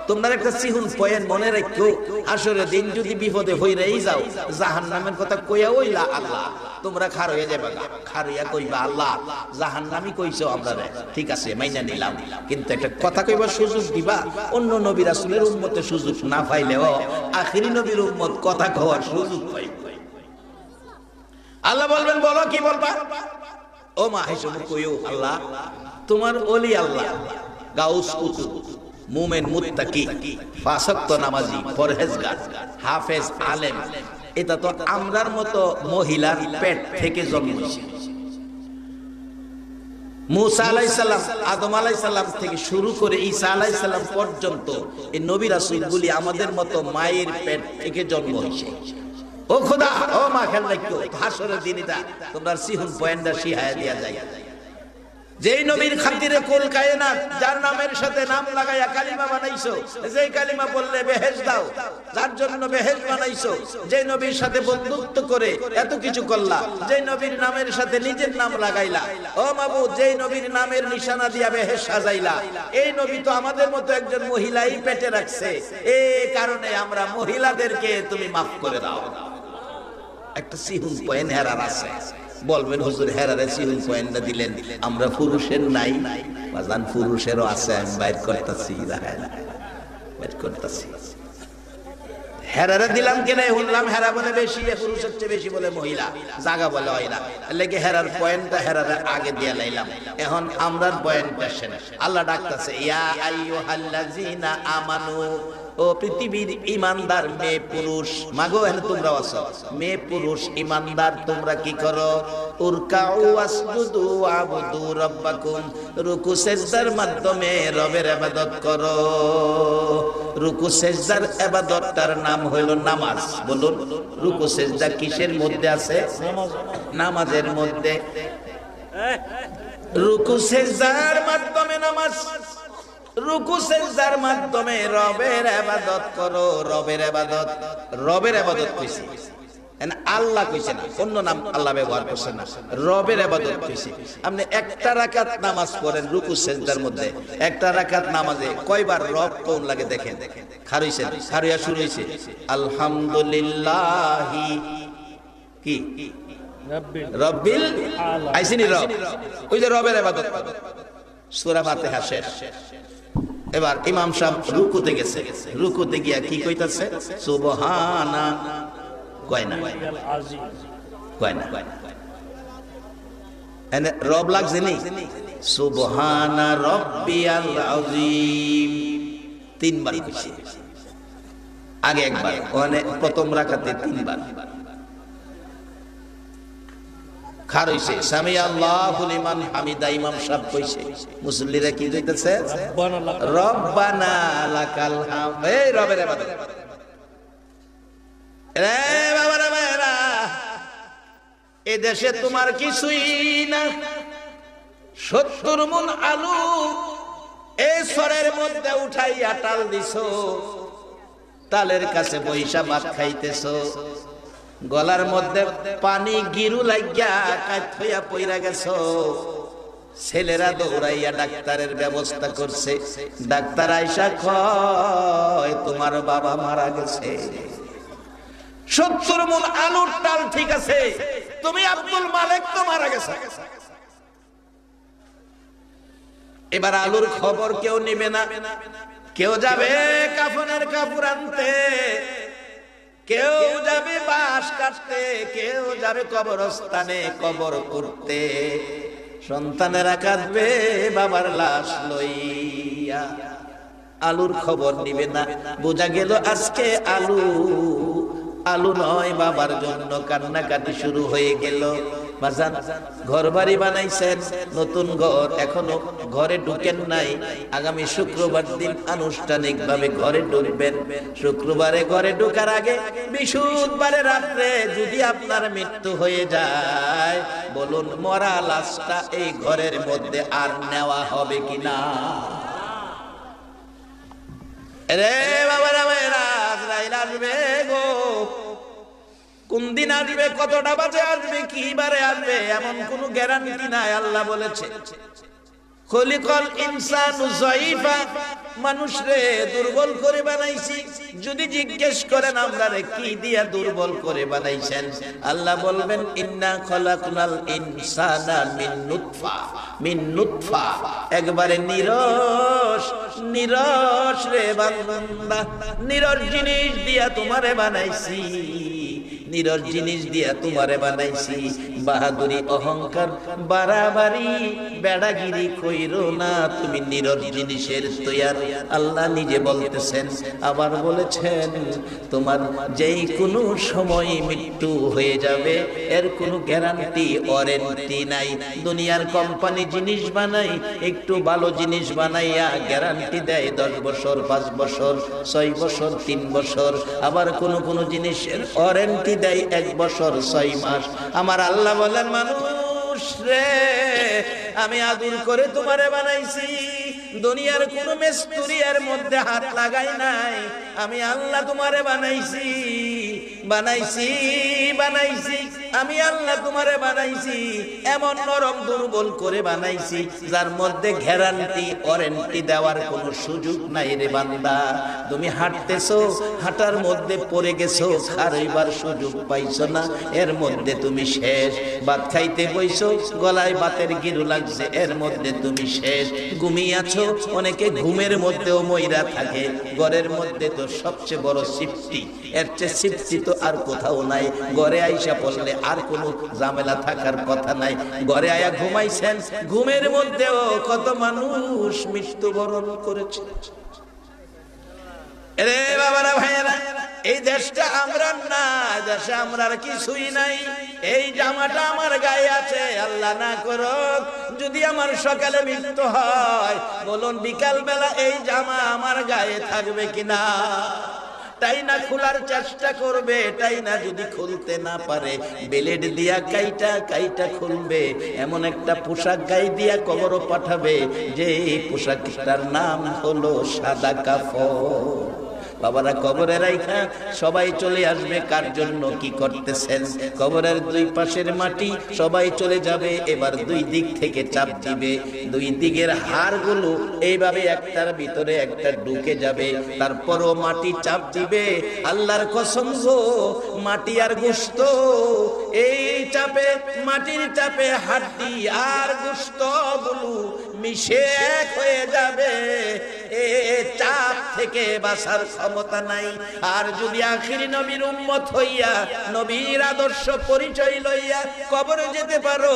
তোমরা একটা সিহুন পয়েন্ট মনে রাখো, আসলে দিন যদি বিপদে হইরাই যাও জাহান্নামের কথা কইয়া ওইলা আল্লাহ তোমরা খার হয়ে যাবে, খার হইয়া কইবা আল্লাহ জাহান্নামই কইছো আপনারা, ঠিক আছে মাইনা নিলাম, কিন্তু একটা কথা কইবার সুযোগ দিবা। অন্য নবী রাসূলের উম্মতে সুযোগ না পাইলেও আখিরি নবীর উম্মত কথা কওয়ার সুযোগ পাই। আল্লাহ বলবেন বলো কি বলবা? ও মা হেসে কইও আল্লাহ তোমার ওলি আল্লাহ গাউস কুতুব মুমিন মুত্তাকি পাঁচ ওয়াক্ত নামাজি পরহেজগার হাফেজ আলেম, এটা তো আমরার মতো মহিলার পেট থেকে জন্মেছে। মুসা আলাইহিস সালাম, আদম আলাইহিস সালাম থেকে শুরু করে ঈসা আলাইহিস সালাম পর্যন্ত এই নবী রাসূলগুলি আমাদের মতো মায়ের পেট থেকে জন্ম হয়েছে। ও খোদা, ও মা খেয়াল রাখো, হাসরের দিন এটা তোমরা সিহুন পয়েন্টটা শিহায়া দিয়া যায়। যেই নবীর খাতিরে কুল কায়নাত যার নামের সাথে নাম লাগাইয়া কালিমা বানাইছো, যেই কালিমা বললে বেহেশত দাও, যার জন্য বেহেশত বানাইছো, যেই নবীর সাথে বন্ধুত্ব করে এত কিছু করলা, যেই নবীর নামের সাথে নিজের নাম লাগাইলা, ও মাবুদ যেই নবীর নামের নিশানা দিয়া বেহেশত সাজাইলা, এই নবী তো আমাদের মতো একজন মহিলাই পেটে রাখছে, এই কারণে আমরা মহিলাদেরকে তুমি মাফ করে দাও। একটা সিহুন পয়েন্ট হেরার আছে। বলবেন হুজুর হেরারে সিহুন পয়েন্টটা দিলেন, আমরা পুরুষের নাই বাজান, পুরুষেরও আছে, আমি বাইর করতেছি, বাইর করতেছি। হেরারে দিলাম কেন শুনলাম হেরা বলে বেশি, পুরুষের চেয়ে বেশি বলে মহিলা, জাগা বলে হয় না, লেগে হেরার পয়েন্টটা হেরারে আগে দিয়ে লাইলাম। এখন আমরার পয়েন্টটা শেষ। আল্লাহ ডাকতেছে ইয়া আইয়ুহাল্লাযিনা আমানু, ও পৃথিবীর ইমানদার মেয়ে পুরুষ, মাগো এখানে তোমরা আছো মেয়ে পুরুষ ইমানদার, তোমরা কি করো? উরকাউ ওয়াসজুদু ওয়াবুদু রাব্বাকুম, রুকু সিজদার মাধ্যমে রবের ইবাদত করো। রুকু সিজদার ইবাদতটার নাম হইল নামাজ। বলুন রুকু সিজদা কিসের মধ্যে আছে? নামাজের মধ্যে। রুকু সিজদার মাধ্যমে নামাজ, রুকু সিজদার মাধ্যমে রবের ইবাদত করো। রবের ইবাদত, রবের ইবাদত কইছে, আল্লাহ কইছে না, অন্য নাম আল্লাহ ব্যবহার করছে না, রবের ইবাদত কইছে। আপনি একটা রাকাত নামাজ পড়েন রুকু সিজদার মধ্যে, একটা রাকাত নামাজে কয়বার রব কোন লাগে দেখেন। খারইছেন, খারিয়া শুরু হইছে আলহামদুলিল্লাহি কি রব্বিল আইসিনি, রব ওই যে রবের ইবাদত। সূরা ফাতিহা শেষ। এবার ইমাম সাহেব রুকুতে গেছে, রুকুতে গিয়া কি কইতাছে? সুবহানা কয় না, কয় না, এনে রব লাগছে নি, সুবহানা রাব্বিয়াল আযীম তিনবার কইছে। আগে একবার, ওখানে প্রথম রাকাতে তিনবার। খার হইছে সামি আল্লাহু লিমান হামিদা, ইমাম সাহেব কইছে, মুসল্লিরা কি কইতেছে? রব্বানা লাকাল হামদ। এই রবের ইবাদত। রে বাবারা ভাইরা, এই দেশে তোমার কিছুই না, 70 মণ আলু এই সরের মধ্যে উঠাইয়া টাল দিছো, তালের কাছে বইসা ভাত খাইতেছো, গলার মধ্যে পানি গিরু লাগিয়া কাঠ হইয়া পইরা গেছো। ছেলেরা দৌড়াইয়া ডাক্তারের ব্যবস্থা করছে, ডাক্তার আইসা কয় তোমার বাবা মারা গেছে। 70 মণ আলুর টাল ঠিক আছে, তুমি আব্দুল মালিক তো মারা গেছে। এবার আলুর খবর কেউ নেবে না, কেউ যাবে কাফনের কাপড় আনতে, কেউ যাবে বাঁশ কাটতে, কেউ যাবে কবরস্থানে কবর করতে। সন্তানেরা কাঁদবে বাবার লাশ লইয়া, আলুর খবর নিবে না। বোঝা গেল আজকে আলু নয়, বাবার জন্য কান্নাকাটি শুরু হয়ে গেল। বাজান, ঘর বাড়ি বানাইছেন, নতুন ঘর, এখনো ঘরে ঢুকেন নাই। আগামী শুক্রবার দিন আনুষ্ঠানিক ভাবে ঘরে ঢুকবেন। শুক্রবারে ঘরে ঢোকার আগে বৃহস্পতিবারে রাত্রে যদি আপনার মৃত্যু হয়ে যায়, বলুন মরা লাশটা এই ঘরের মধ্যে আর নেওয়া হবে কিনা? রে বাবারা ভাইরা, আজরাইল আসবে গো। কোন দিন আসবে, কতটা বাজে আসবে, কি বারে আসবে, এমন কোন গ্যারান্টি নাই। আল্লাহ বলেছে খলিকাল ইনসানু যায়ীফা, মানুষরে দুর্বল করে বানাইছি। যদি জিজ্ঞেস করেন আমরা রে কি দিয়া দুর্বল করে বানাইছেন, আল্লাহ বলবেন ইন্না খলাকনাল ইনসানা মিন নুতফা, একবারে নিরস রে বান্দা, নিরস জিনিস দিয়া তোমারে বানাইছি, নিরস জিনিস দিয়া তোমারে বানাইছি। বাহাদুরি, অহংকার, বাড়াবাড়ি, বেড়াগিরি কইরো না, তুমি নিরস জিনিসের তৈয়ার। আল্লাহ নিজে বলতেছেন, আবার বলেছেন তোমার যেই কোনো সময় মৃত্যু হয়ে যাবে, এর কোনো গ্যারান্টি ওয়ারেন্টি নাই। দুনিয়ার কোম্পানি জিনিস বানাই, একটু ভালো জিনিস বানাইয়া গ্যারান্টি দেয় 10 বছর, 5 বছর, 6 বছর, 3 বছর। আবার কোন জিনিসের ওয়ারেন্টি দেয় 1 বছর 6 মাস। আমার আল্লাহ বলেন, মানুষ রে আমি আদর করে তোমারে বানাইছি, দুনিয়ার কোন মিস্ত্রি এর মধ্যে হাত লাগাই নাই। আমি আল্লাহ তোমারে বানাইছি, আমি আল্লাহ তোমারে বানাইছি, এমন নরম দুর্বল করে বানাইছি যার মধ্যে গ্যারান্টি ওয়ারেন্টি দেওয়ার কোনো সুযোগ নাই রে বান্দা। তুমি হাঁটতেছো, হাঁটার মধ্যে পড়ে গেছো, খারাইবার সুযোগ পাইছো না, এর মধ্যে তুমি শেষ। ভাত খাইতে বইছো, গলায় ভাতের গিরু লাগছে, এর মধ্যে তুমি শেষ। ঘুমিয়েছো, অনেকে ঘুমের মধ্যেও মইরা থাকে। ঘরের মধ্যে তো সবচেয়ে বড় সিফটি, এর চেয়ে সিফটি তো আর কোথাও নাই। ঘরে আইসা পড়লে আর কোনো ঝামেলা থাকার কথা নাই। ঘরে আয়া ঘুমাইছেন, ঘুমের মধ্যেও কত মানুষ মৃত্যুবরণ করেছে। রে বাবারা ভাইয়েরা, এই দেশটা আমরা না, দেশে আমরা কিছুই নাই। এই জামাটা আমার গায়ে আছে, আল্লাহ না করুক যদি আমার সকালে মৃত্যু হয়, বলুন বিকাল বেলা এই জামা আমার গায়ে থাকবে কিনা? তাই না খোলার চেষ্টা করবে, তাই না যদি খুলতে না পারে ব্লেড দিয়া কাইটা খুলবে। এমন একটা পোশাক গায়ে দিয়া কবরও পাঠাবে, যে পোশাকটার নাম হলো সাদা কাফন। বাবারা, কবরে রাইখা সবাই চলে আসবে। কার জন্য কি করতেছেন? কবরের 2 পাশের মাটি সবাই চলে যাবে। এবার 2 দিক থেকে চাপ দিবে, 2 দিকের হাড়গুলো এইভাবে একটার ভিতরে একটা ঢুকে যাবে। তারপরও মাটি চাপ দিবে। আল্লাহর কসম গো, মাটি আর গোশত, এই চাপে, মাটির চাপে হাড্ডি আর গোশত গুলো মিশে এক হয়ে যাবে। এ চাপ থেকে বাঁচার ক্ষমতা নাই। আর যদি আখিরি নবীর উম্মত হইয়া, নবীর আদর্শ পরিচয় লইয়া কবরে যেতে পারো,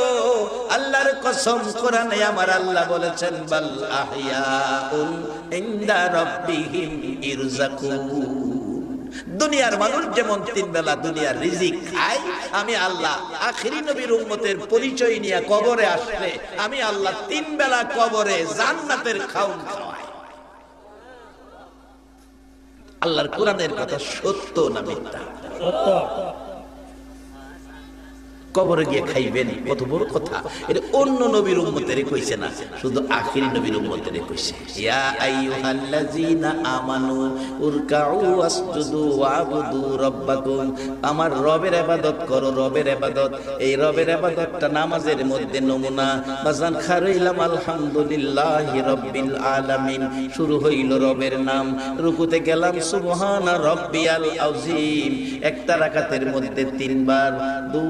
আল্লাহর কসম, কোরআনে আমার আল্লাহ বলেছেন, বাল আহইয়াউন ইনদা রাব্বিহিম ইরযাকুন। দুনিয়ার মানুষ যেমন 3 বেলা দুনিয়ার রিজিক খায়, আমি আল্লাহ আখিরি নবীর উম্মতের পরিচয় নিয়ে কবরে আসলে আমি আল্লাহ 3 বেলা কবরে জান্নাতের খাওন খাওয়াই। আল্লাহর কোরআনের কথা সত্য না মিথ্যা? সত্য। কবরে গিয়ে খাইবেন, কত বড় কথা। এটা অন্য নবীর উম্মতের কইছে না, শুধু আখিরি নবীর উম্মতের কইছে। ইয়া আইয়ুহাল্লাযীনা আমানু উরকাউ ওয়াসজুদু ওয়াবুদু রাব্বাকুম। আমার রবের ইবাদত করো, রবের ইবাদত। এই রবের ইবাদতটা নামাজের মধ্যে নমুনা। বাজান খারাইলাম আলহামদুলিল্লাহি রাব্বিল আলামিন, শুরু হইল রবের নাম। রুকুতে গেলাম সুবহানা রাব্বিয়াল আযীম। একটা রাকাতের মধ্যে 3 বার, 2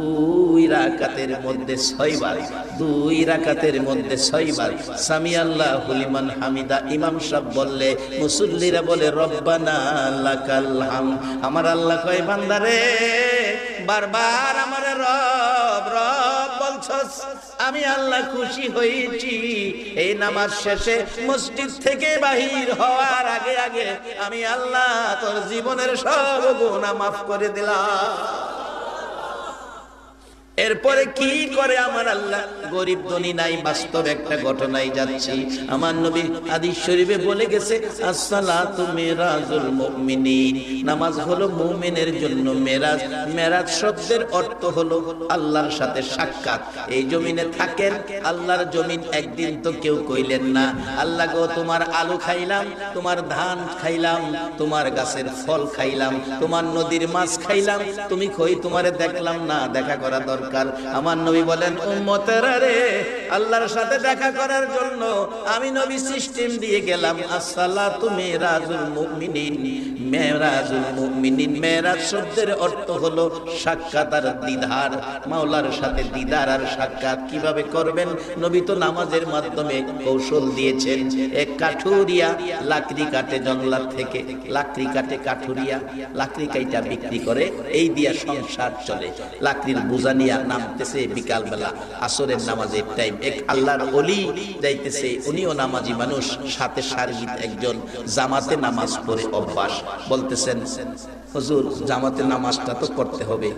2 রাকাতের মধ্যে 6 বার, 2 রাকাতের মধ্যে 6 বার সামি আল্লাহু লিমান হামিদা ইমাম সাহেব বললে মুসল্লিরা বলে রব্বানা লাকাল হামদ। আমার আল্লাহ কয় বান্দারে বারবার আমার রব রব বলছস, আমি আল্লাহ খুশি হয়েছি। এই নামাজ শেষে মসজিদ থেকে বাহির হওয়ার আগে আগে আমি আল্লাহ তোর জীবনের সব গুনাহ মাফ করে দিলাম। এরপরে কি করে আমার আল্লাহ? গরিব ধনী নাই, বাস্তব একটা ঘটনায় যাচ্ছি। আমার নবী হাদিস শরীফে বলে গেছে আসসালাতু মিরাজুল মুমিনিন, নামাজ হলো মুমিনের জন্য মেরাজ। মেরাজ শব্দের অর্থ হলো আল্লাহর সাথে সাক্ষাৎ। এই জমিনে থাকেন, আল্লাহর জমিন একদিন তো কেউ কইলেন না আল্লাহ গো তোমার আলু খাইলাম, তোমার ধান খাইলাম, তোমার গাছের ফল খাইলাম, তোমার নদীর মাছ খাইলাম, তুমি কই তোমারে দেখলাম না, দেখা করা দরকার। আমার নবী বলেন উম্মতেরা রে, আল্লাহর সাথে দেখা করার জন্য আমি নবী সিস্টেম দিয়ে গেলাম আসসালাতু মিরাজুল মুমিনিন। মিরাজুল মুমিনিন, মিরাজ শব্দের অর্থ হলো সাক্ষাৎ আর দিদার। মাওলার সাথে দিদার আর সাক্ষাৎ কিভাবে করবেন? নবী তো নামাজের মাধ্যমে কৌশল দিয়েছেন। এক কাঠুরিয়া লাকড়ি কাটে জঙ্গলার থেকে, লাকড়ি কাটে কাঠুরিয়া, লাকড়ি কাইটা বিক্রি করে, এই দিয়া সংসার চলে। লাকড়ির বোঝা নিয়ে নামতেছে বিকাল বেলা আসরের নামাজের টাইম। এক আল্লাহর ওলি যাইতেছে, উনিও নামাজি মানুষ, সাথে সার্গিত একজন জামাতে নামাজ পড়ে অভ্যাস। বলতেছেন হুজুর জামাতে নামাজটা তো করতে হবে,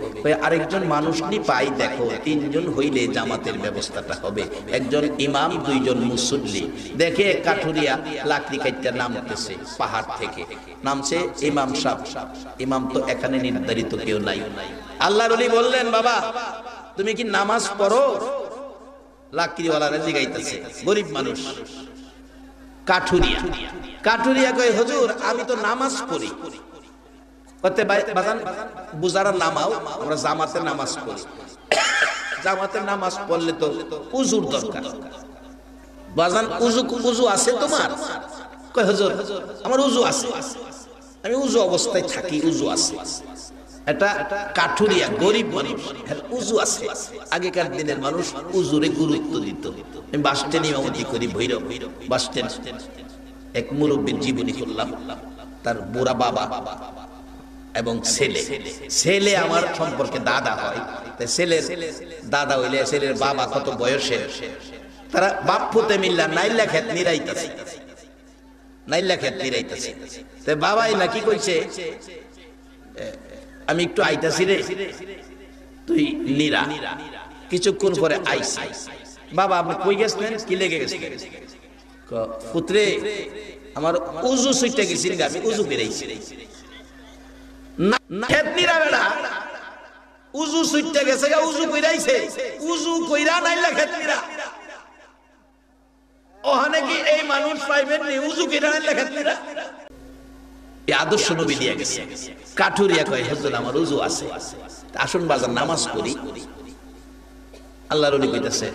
আরেকজন মানুষ নি পাই দেখো, 3 জন হইলে জামাতের ব্যবস্থাটা হবে, একজন ইমাম 2 জন মুসল্লি। দেখে কাঠুরিয়া লাকড়ি কাইটা নামতেছে পাহাড় থেকে, নামছে ইমাম সাহেব। ইমাম তো এখানে নির্ধারিত কেউ নাই। আল্লাহর ওলি বললেন বাবা তুমি কি নামাজ পড়ো? লাকড়িওয়ালারা জিগাইতেছে, গরিব মানুষ কাঠুরিয়া। কাঠুরিয়া কয় হুজুর আমি তো নামাজ পড়ি। কতে বাজান বুজারা নামাও, আমরা জামাতে নামাজ পড়ি। জামাতে নামাজ পড়লে তো উজুর দরকার। বাজান উজু আছে তোমার? কয় হুজুর আমার উজু আছে, আমি উজু অবস্থায় থাকি, উজু আছে। এটা কাঠুরিয়া গরিব মানুষ, উজু আছে। আগেকার দিনের মানুষ উজুরে গুরুত্ব দিত। আমি বাস স্ট্যান্ড ইমামতি করি, ভৈরব বাস স্ট্যান্ড। এক মুরব্বীর জীবনী করলাম, তার বুড়া বাবা এবং ছেলে, ছেলে আমার সম্পর্কে দাদা হয়, তাই ছেলের দাদা হইলে ছেলের বাবা কত বয়সের, তারা বাপ ফুতে মিল্লা নাইল্লা খেত নিরাইতেছে, নাইল্লা খেত নিরাইতেছে। তাই বাবাই না কি কইছে, আমি একটু আইতাছি রে, তুই নিরা। কিছুক্ষণ পরে আইসি। বাবা আপনি কই গেছিলেন? কি লেগে গেছিলেন? পুত্রে আমার উজু সুইটা গেছি, আমি উজু বেরাইছি। খেত নিরা বেড়া উজু সুইটা গেছে, উজু কইরাইছে, উজু কইরা নাইলা খেত নিরা। ওখানে কি এই মানুষ পাইবেন নি উজু কইরা নাইলা খেত নিরা? এই আদর্শ নবী দিয়ে গেছে। কাঠুরিয়া কয় হুজুর আমার উজু আছে, আসুন বাজার নামাজ পড়ি। আল্লাহর ওলি কইতাছে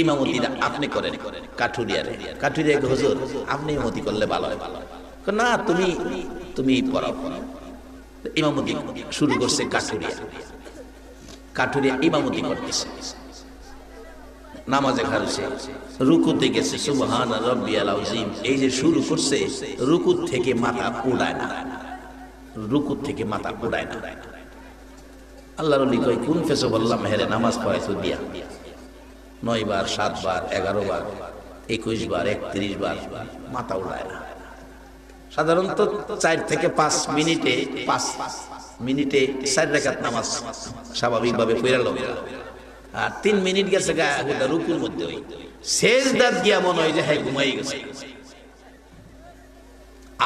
ইমামতিটা আপনি করেন। কাঠুরিয়া রে, কাঠুরিয়া কয় হুজুর আপনি ইমামতি করলে ভালো হয়। না তুমি পড়াও। ইমামতি শুরু করছে কাঠুরিয়া। কাঠুরিয়া ইমামতি করতেছে, নামাজে খাচ্ছে, রুকুতে গেছে সুবহান রাব্বিয়াল আযীম। এই যে শুরু করছে, রুকু থেকে মাথা উড়ায় না, রুকু থেকে মাথা উড়ায় না। আল্লাহর ওলি কয় কোন ফেসে বললাম হেরে নামাজ পড়াইছো দিয়া 9 বার 7 বার 11 বার 21 বার 31 বার মাথা উড়ায় না। সাধারণত 4 থেকে 5 মিনিটে 4 রাকাত নামাজ স্বাভাবিকভাবে পড়া লাগে। আর 3 মিনিট গেছে রুকুর মধ্যে, ওই সেজদা দিয়া মনে হয় যে হ্যাঁ ঘুমাই গেছে।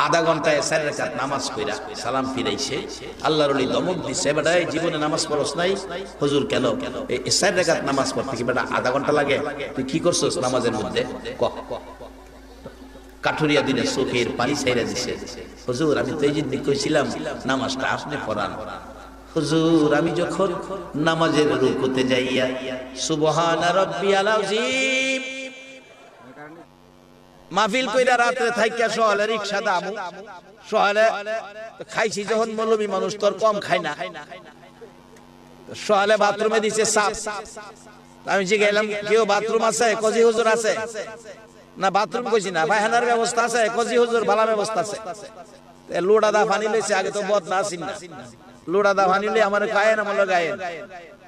আধা ঘন্টায় 4 রাকাত নামাজ পড়া সালাম ফিরাইছে। আল্লাহর ওলি দমক দিছে, বেটা জীবনে নামাজ পড়ছ নাই? হুজুর কেন? এই 4 রাকাত নামাজ পড়তে কি বেটা আধা ঘন্টা লাগে? তুই কি করছস নামাজের মধ্যে? কাঠুরিয়া দিনে চোখের পানি ছাইরা দিছে। হুজুর আমি তো এই যে কইছিলাম নামাজটা আপনি পড়ান। হুজুর আমি যখন নামাজের রুকুতে যাইয়া সুবহান রাব্বিয়াল আযীম মাহফিল কইরা রাতে থাইকা সকালে রিকশা দামু, সকালে খাইছি যখন মৌলবী মানুষ তোর কম খায় না, সকালে বাথরুমে দিছে সাপ। আমি জি গেলাম কেউ বাথরুম আছে? কজি হুজুর আছে না? বাথরুম কইছি না, পায়খানার ব্যবস্থা আছে? কজি হুজুর ভালো ব্যবস্থা আছে। লোড়া দা পানি লইছে, আগে তো বদ না আসিন না। লোড়া দা পানি লই আমার গায়ে না মলো গায়ে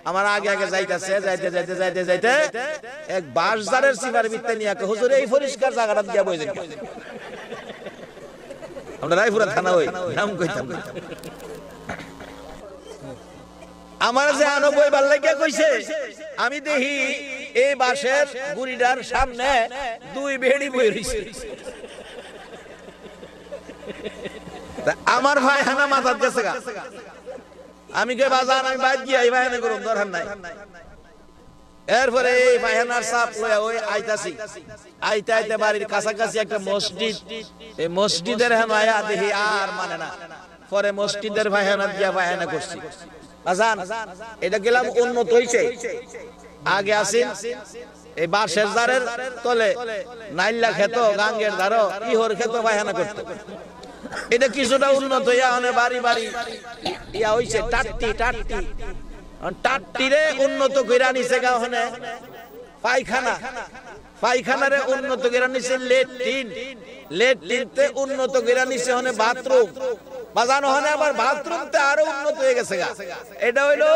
আমার আগে আগে যাইতাছে, যাইতে যাইতে যাইতে যাইতে এক বাঁশঝাড়ের সিমার ভিতরে নিয়ে হুজুর এই পরিষ্কার জায়গাটা দিয়া বইছেন। আমরা রায়পুরা থানা হই নাম কইতাম। আমার যে আনো বইবার লাগে কইছে, আমি দেখি এই বাঁশের গুড়িটার সামনে দুই বেড়ি বই রইছে। আমার ভাই হানা মাথার গেছে গা। আমি কে বাজার আমি বাইর গিয়ে এই ভাইয়ানে করুন দরকার নাই। এরপরে এই ভাইয়ানার সাপ লইয়া ওই আইতাছি, আইতে আইতে বাড়ির কাছাকাছি একটা মসজিদ, এই মসজিদের হেন আয়া দেখি আর মানে না। পরে মসজিদের ভাইয়ানা দিয়া ভাইয়ানা করছি। বাজান এটা গেলাম উন্নত হইছে। আগে আসিন এই বাঁশের জারের তলে নাইল্লা খেত, গাঙ্গের ধারো ইহর খেত ভাইয়ানা করতো। এটা কিছুটা উন্নত হইয়া মানে বাড়ি বাড়ি ইয়া হইছে টাট্টি টাট্টি। টাট্টিরে উন্নত কইরা নিছে গাওনে পায়খানা, পায়খানারে উন্নত কইরা নিছে লেট্রিন, লেট্রিনতে উন্নত কইরা নিছে হনে বাথরুম। বাজানো হনে আবার বাথরুমতে আরো উন্নত হয়ে গেছে গা। এটা হইলো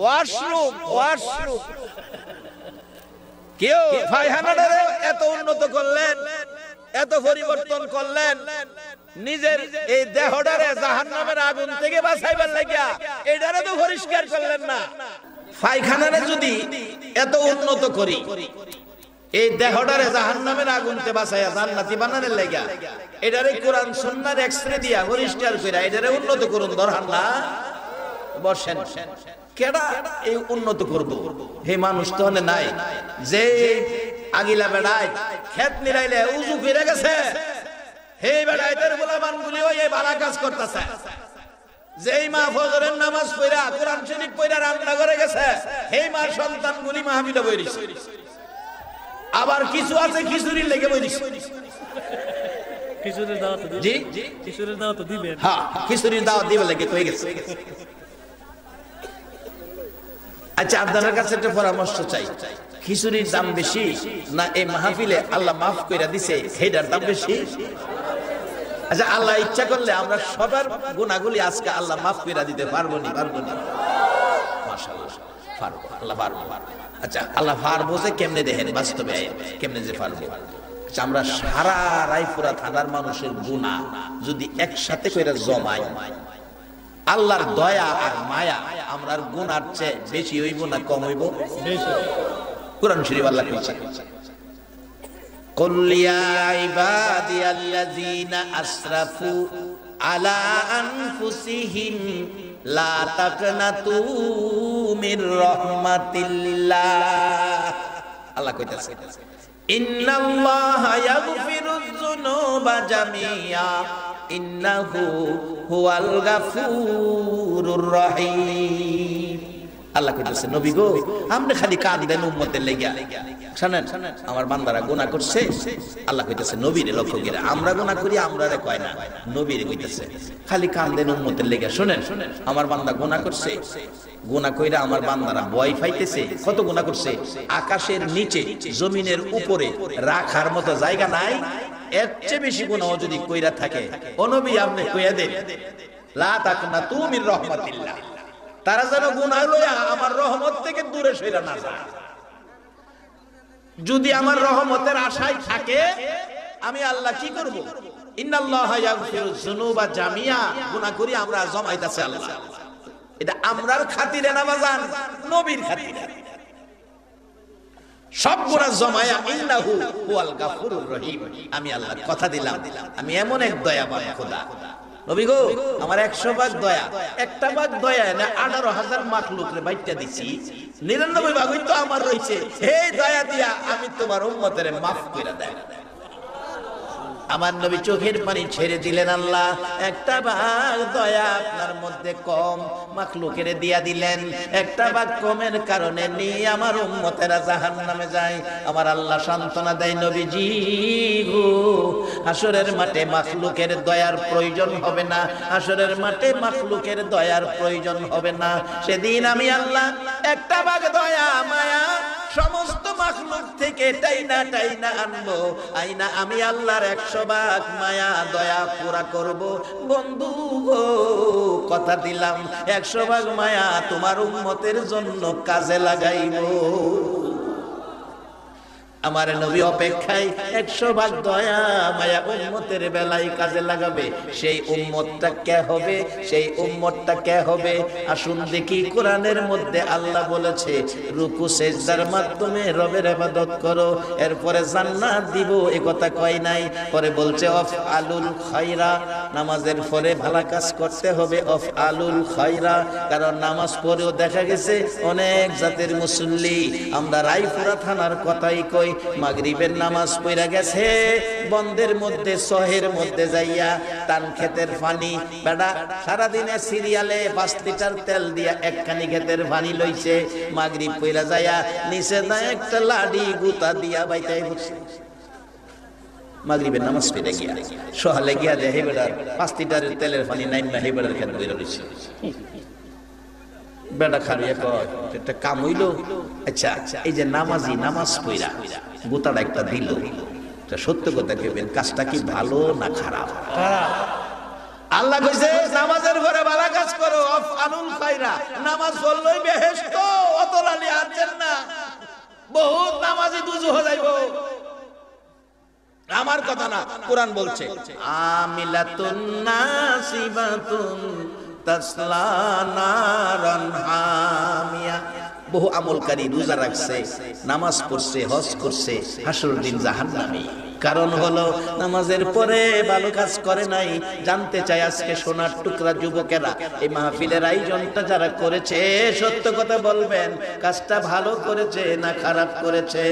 ওয়াশরুম, ওয়াশরুম। কেউ পায়খানাটারে এত উন্নত করলেন, এত পরিবর্তন করলেন, নিজের এই দেহটারে জাহান্নামের আগুন থেকে বাঁচাইবার লাগিয়া এটারে তো পরিষ্কার করলেন না। পায়খানারে যদি এত উন্নত করি, এই দেহটারে জাহান্নামের আগুন থেকে বাঁচাইয়া জান্নাতি বানানোর লাগিয়া এটারে কোরআন সুন্নাহর এক্সরে দিয়া পরিষ্কার কইরা এটারে উন্নত করুন দরকার না? বসেন, কেডা এই উন্নত করব? হে মানুষ তো নাই যে আগিলা বেড়ায় ক্ষেত নিরাইলে উজু ফিরে গেছে। হে বেড়াইদের গোলামান গুলি ওই ভালো কাজ করতেছে। যেই মা ফজরের নামাজ পড়া কোরআন শরীফ পড়া রান্না করে গেছে, হে মা সন্তান গুলি মাহফিলে বইরিছে। আবার কিছু আছে খিচুড়ির লেগে বইরিছে। খিচুড়ির দাওয়াত জি খিচুড়ির দাওয়াত দিবেন? হ্যাঁ, খিচুড়ির দাওয়াত দিবে লেগে কই গেছে। আচ্ছা, আপনাদের কাছে একটা পরামর্শ চাই, খিচুড়ির দাম বেশি না এই মাহফিলে আল্লাহ মাফ কইরা দিছে সেইটার দাম বেশি? আচ্ছা, আল্লাহ ইচ্ছা করলে আমরা সবার গুনাহগুলি আজকে আল্লাহ মাফ কইরা দিতে পারবো নি? পারবো না? মাশাআল্লাহ পারবো, আল্লাহ পারবো। আচ্ছা, আল্লাহ পারবো যে কেমনে দেখেন বাস্তবে কেমনে যে পারবো। আচ্ছা, আমরা সারা রায়পুরা থানার মানুষের গুনাহ যদি একসাথে কইরা জমাই, আল্লাহর দয়া আর মায়া আমরার গুনার চেয়ে বেশি হইব না কম হইব? কোরআন শরীফ আল্লাহ কইছে, কুল ইয়া ইবাদিয়াল্লাযীনা আসরাফু আলা আনফুসিহিম লা তাকনাতু মির রাহমাতিল্লাহ। আল্লাহ কইতাছে, ইন্নাল্লাহা ইয়াগফিরুয যুনুবা জামিআ ইন্নাহু হুয়াল গাফুরুর রহিম। আল্লাহ কইতেছে, নবী গো, আপনি খালি কাঁদেন উম্মতের লাগিয়া। শুনেন, আমার বান্দারা গুনাহ করছে। আল্লাহ কইতেছে নবীরে লক্ষ্য করে, আমরা গুনাহ করি আমরারে কয় না, নবীরে কইতেছে খালি কাঁদেন উম্মতের লাগিয়া। শুনেন, আমার বান্দা গুনাহ করছে, গুনাহ কইরা আমার বান্দারা ভয় পাইতেছে। কত গুনাহ করছে, আকাশের নিচে জমিনের উপরে রাখার মতো জায়গা নাই। এর চেয়ে বেশি গুনাহ যদি কইরা থাকে, ও নবী আপনি কইয়া দেন লা তাকনাতু মির রাহমাতিল্লাহ, তারা যেন গুনাহ লইয়া আমার রহমত থেকে দূরে সইরা না যায়। যদি আমার রহমতের আশায় থাকে, আমি আল্লাহ কি করব? ইন্নাল্লাহা ইয়াগফিরুয যুনুবা জামিআ, গুনাহ করি আমরা জমাইতাছে আল্লাহ। এটা আমরার খাতিরে না বাজান, নবীর খাতিরে। সব গুনাহ জমায়া ইন্নাহু হুয়াল গাফুরুর রহিম। আমি আল্লাহ কথা দিলাম, আমি এমন এক দয়াবান খোদা। নবী গো, আমার 100 ভাগ দয়া, একটা ভাগ দয়া না 18,000 মাখলুকরে বাইটা দিছি, 99 ভাগ তো আমার রইছে। হে দয়া দিয়া আমি তোমার উম্মতের মাফ কইরা দেন। আমার নবী চোখের পানি ছেড়ে দিলেন, আল্লাহ একটা ভাগ দয়া আপনার মধ্যে কম, মাখলুকের দিয়া দিলেন, একটা ভাগ কমের কারণে নিয়ে আমার উম্মতেরা জাহান্নামে যায়। আমার আল্লাহ সান্ত্বনা দেয়, নবীজি গো, হাসরের মাঠে মাখলুকের দয়ার প্রয়োজন হবে না, হাসরের মাঠে মাখলুকের দয়ার প্রয়োজন হবে না। সেদিন আমি আল্লাহ একটা ভাগ দয়া মায়া সমস্ত মাখলুক থেকে টাইনা আনবো, আইনা আমি আল্লাহর 100 ভাগ মায়া দয়া পুরা করব। বন্ধু গো, কথা দিলাম 100 ভাগ মায়া তোমার উম্মতের জন্য কাজে লাগাইবো। আমার নবী অপেক্ষায় 100 ভাগ দয়া মায়া উম্মতের বেলায় কাজে লাগাবে। সেই উম্মতটা কে হবে? সেই উম্মতটা কে হবে? আসুন দেখি, কোরআনের মধ্যে আল্লাহ বলেছে রুকু সেজদার মাধ্যমে রবের ইবাদত করো, এরপরে জান্নাত দিব, এ কথা কয় নাই। পরে বলছে আফআলুল খায়রা, নামাজের পরে ভালো কাজ করতে হবে, আফআলুল খায়রা। কারণ নামাজ পড়েও দেখা গেছে অনেক জাতের মুসল্লি, আমরা রায়পুরা থানার কথাই কই, মাগরিবের নামাজ পড়া গেছে বন্ধের মধ্যে, শহের মধ্যে যাইয়া টান ক্ষেতের পানি, বেটা সারাদিনে সিরিয়ালে 5 লিটার তেল দিয়া একখানি ক্ষেতের পানি লইছে, মাগরিব পড়া যাইয়া নিচে না একটা লাডি গুতা দিয়া বাইতাই বসে। মাগরিবের নামাজ পড়ে গিয়া সহালে গিয়া দেখে বেটা 5 লিটারের তেলের পানি নাই না, হে বেটার ক্ষেত বইরা রইছে। বেটা খালিয়া কয় এটা কাম হইল। আচ্ছা, এই যে নামাজি নামাজ পড়া গোতাটা একটা দিল, সত্য কথা কেবেন, কাজটা কি ভালো না খারাপ? আল্লাহ কইছে নামাজের পরে ভালো কাজ করো, আফআলুল খায়রা। নামাজ পড়লই বেহেশত, অতলালি আছেন না, বহুত নামাজি দুজহ যাইব। আমার কথা না, কোরআন বলছে আমিলাতুন নাসিবাতুন তাসলা নারান হামিয়া। বহু আমলকারী রোজা রাখছে, নামাজ পড়ছে, হজ করছে, হাসরের দিন জাহান্নামী। কারণ হলো নামাজের পরে ভালো কাজ করে নাই। জানতে চাই আজকে সোনার টুকরা যুবকেরা, এই মাহফিলের আয়োজনটা যারা করেছে, সত্য কথা বলবেন, কাজটা ভালো করেছে না খারাপ করেছে?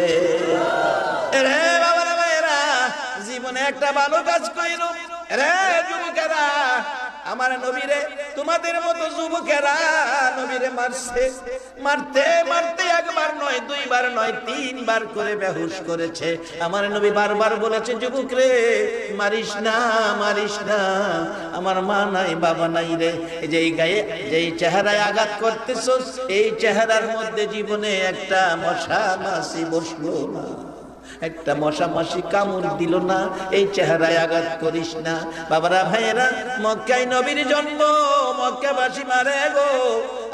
রে বাবারা ভাইয়েরা, জীবনে একটা ভালো কাজ কইল রে যুবকেরা। আমার নবীরে তোমাদের মতো যুবকেরা নবীরে মারছে, মারতে মারতে একবার নয়, দুইবার নয়, 3 বার করে বেহুশ করেছে। আমার নবী বারবার বলেছে, যুবক রে মারিস না, মারিস না, আমার মা নাই বাবা নাই রে, যেই গায়ে যেই চেহারায় আঘাত করতেছস, এই চেহারার মধ্যে জীবনে একটা মশা মাছি বসলো না, একটা মশা মাছি কামড় দিল না, এই চেহারায় আঘাত করিস না। বাবারা ভাইয়েরা, মক্কায় নবীর জন্ম, মক্কাবাসী মারে গো।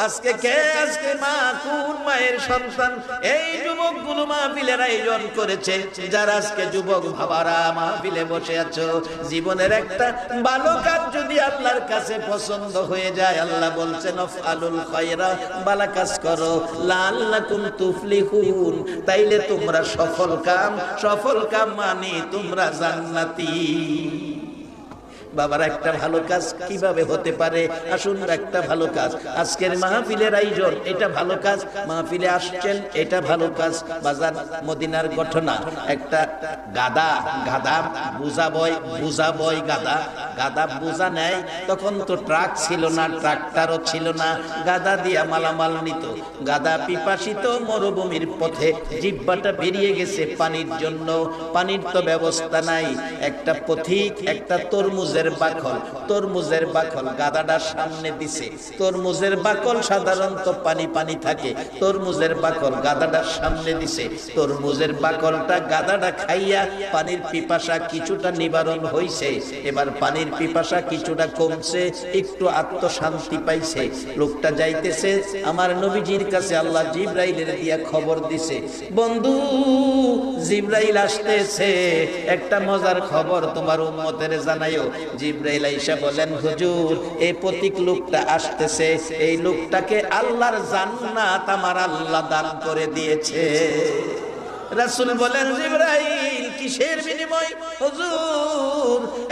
আজকে কে, আজকে মা, কোন মায়ের সন্তান এই যুবকগুলো মাহফিলের আয়োজন করেছে? যারা আজকে যুবক বাবারা মাহফিলে বসে আছো, জীবনের একটা ভালো কাজ যদি আল্লাহর কাছে পছন্দ হয়ে যায়, আল্লাহ বলছেন আফআলুল খায়রা, ভালো কাজ করো, লাআল্লাকুম তুফলিহুন, তাইলে তোমরা সফল কাম, সফল কাম মানে তোমরা জান্নাতি। বাবার একটা ভালো কাজ কিভাবে হতে পারে? আসুন, একটা ভালো কাজ, আজকের মাহফিলের আয়োজন, এটা ভালো কাজ, মাহফিলে আসছেন, এটা ভালো কাজ। বাজার মদিনার ঘটনা, একটা গাদা বুঝা বয় গাদা বুঝা নেয়। তখন তো ট্রাক ছিল না, ট্রাক্টরও ছিল না, গাদা দিয়া মালামাল নিত। গাদা পিপাসিত মরুভূমির পথে, জিহ্বাটা বেরিয়ে গেছে পানির জন্য, পানির তো ব্যবস্থা নাই। একটা পথিক একটা তরমুজের বাকল গাদাটার সামনে দিছে। তরমুজের বাকল সাধারণত পানি পানি থাকে, তরমুজের বাকল গাদাটার সামনে দিছে। তরমুজের বাকলটা গাদাটা খাইয়া পানির পিপাসা কিছুটা নিবারণ হইছে, এবার পানির পিপাসা কিছুটা কমছে, একটু আত্মশান্তি পাইছে। লোকটা যাইতেছে আমার নবীজির কাছে, আল্লাহ জিবরাইলের দিয়া খবর দিছে, বন্ধু জিবরাইল আসতেছে, একটা মজার খবর তোমার উম্মতের জানাইও। জিবরাইল আইসা বলেন, হুজুর এই প্রতীক লোকটা আসতেছে, এই লোকটাকে আল্লাহর জান্নাত আমার আল্লাহ দান করে দিয়েছে। রাসূল বলেন, জিবরাইল কিসের বিনিময়? হুজুর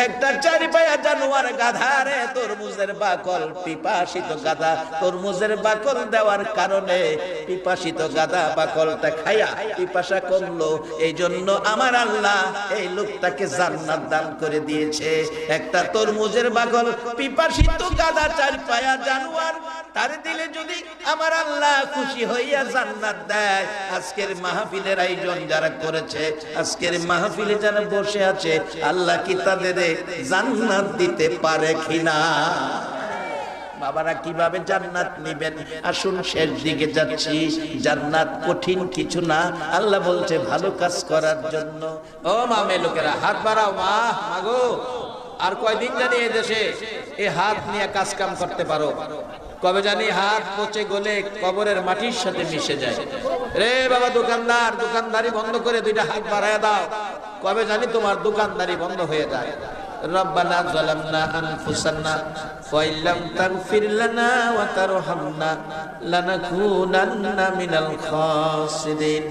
একটা চারি পায়া জানোয়ার গাধা রে, তরমুজের বাকল পিপাসিত গাধা তরমুজের বাকল দেওয়ার কারণে পিপাসিত গাধা বাকলটা খায়া পিপাসা কমলো, এই জন্য আমার আল্লাহ এই লোকটাকে জান্নাত দান করে দিয়েছে। একটা তরমুজের বাকল পিপাসিত গাধা চারি পায়া জানোয়ার, তার দিলে যদি আমার আল্লাহ খুশি হইয়া জান্নাত দেয়, আজকের মাহফিলের আয়োজন যারা করেছে, আজকের মাহফিলে যারা বসে আছে, আল্লাহ কি তাদের জান্নাত দিতে পারে কিনা? বাবারা কিভাবে জান্নাত নেবেন? আসুন শেষ দিকে যাচ্ছি। জান্নাত কঠিন কিছু না, আল্লাহ বলছে ভালো কাজ করার জন্য। ও মামে লোকেরা হাত বাড়াও, মা মাগো, আর কয়দিন জানি এই দেশে এই হাত নিয়ে কাজ কাম করতে পারো? কবে জানি হাত পচে গলে কবরের মাটির সাথে মিশে যায়। রে বাবা দোকানদার, দোকানদারি বন্ধ করে দুইটা হাত বাড়ায় দাও, কবে জানি তোমার দোকানদারি বন্ধ হয়ে যায়। রব্বানা যালামনা আনফুসানা ওয়া ইল্লাম তাগফির লানা ওয়া তারহামনা লানাকুনান্না মিনাল খাসিরিন।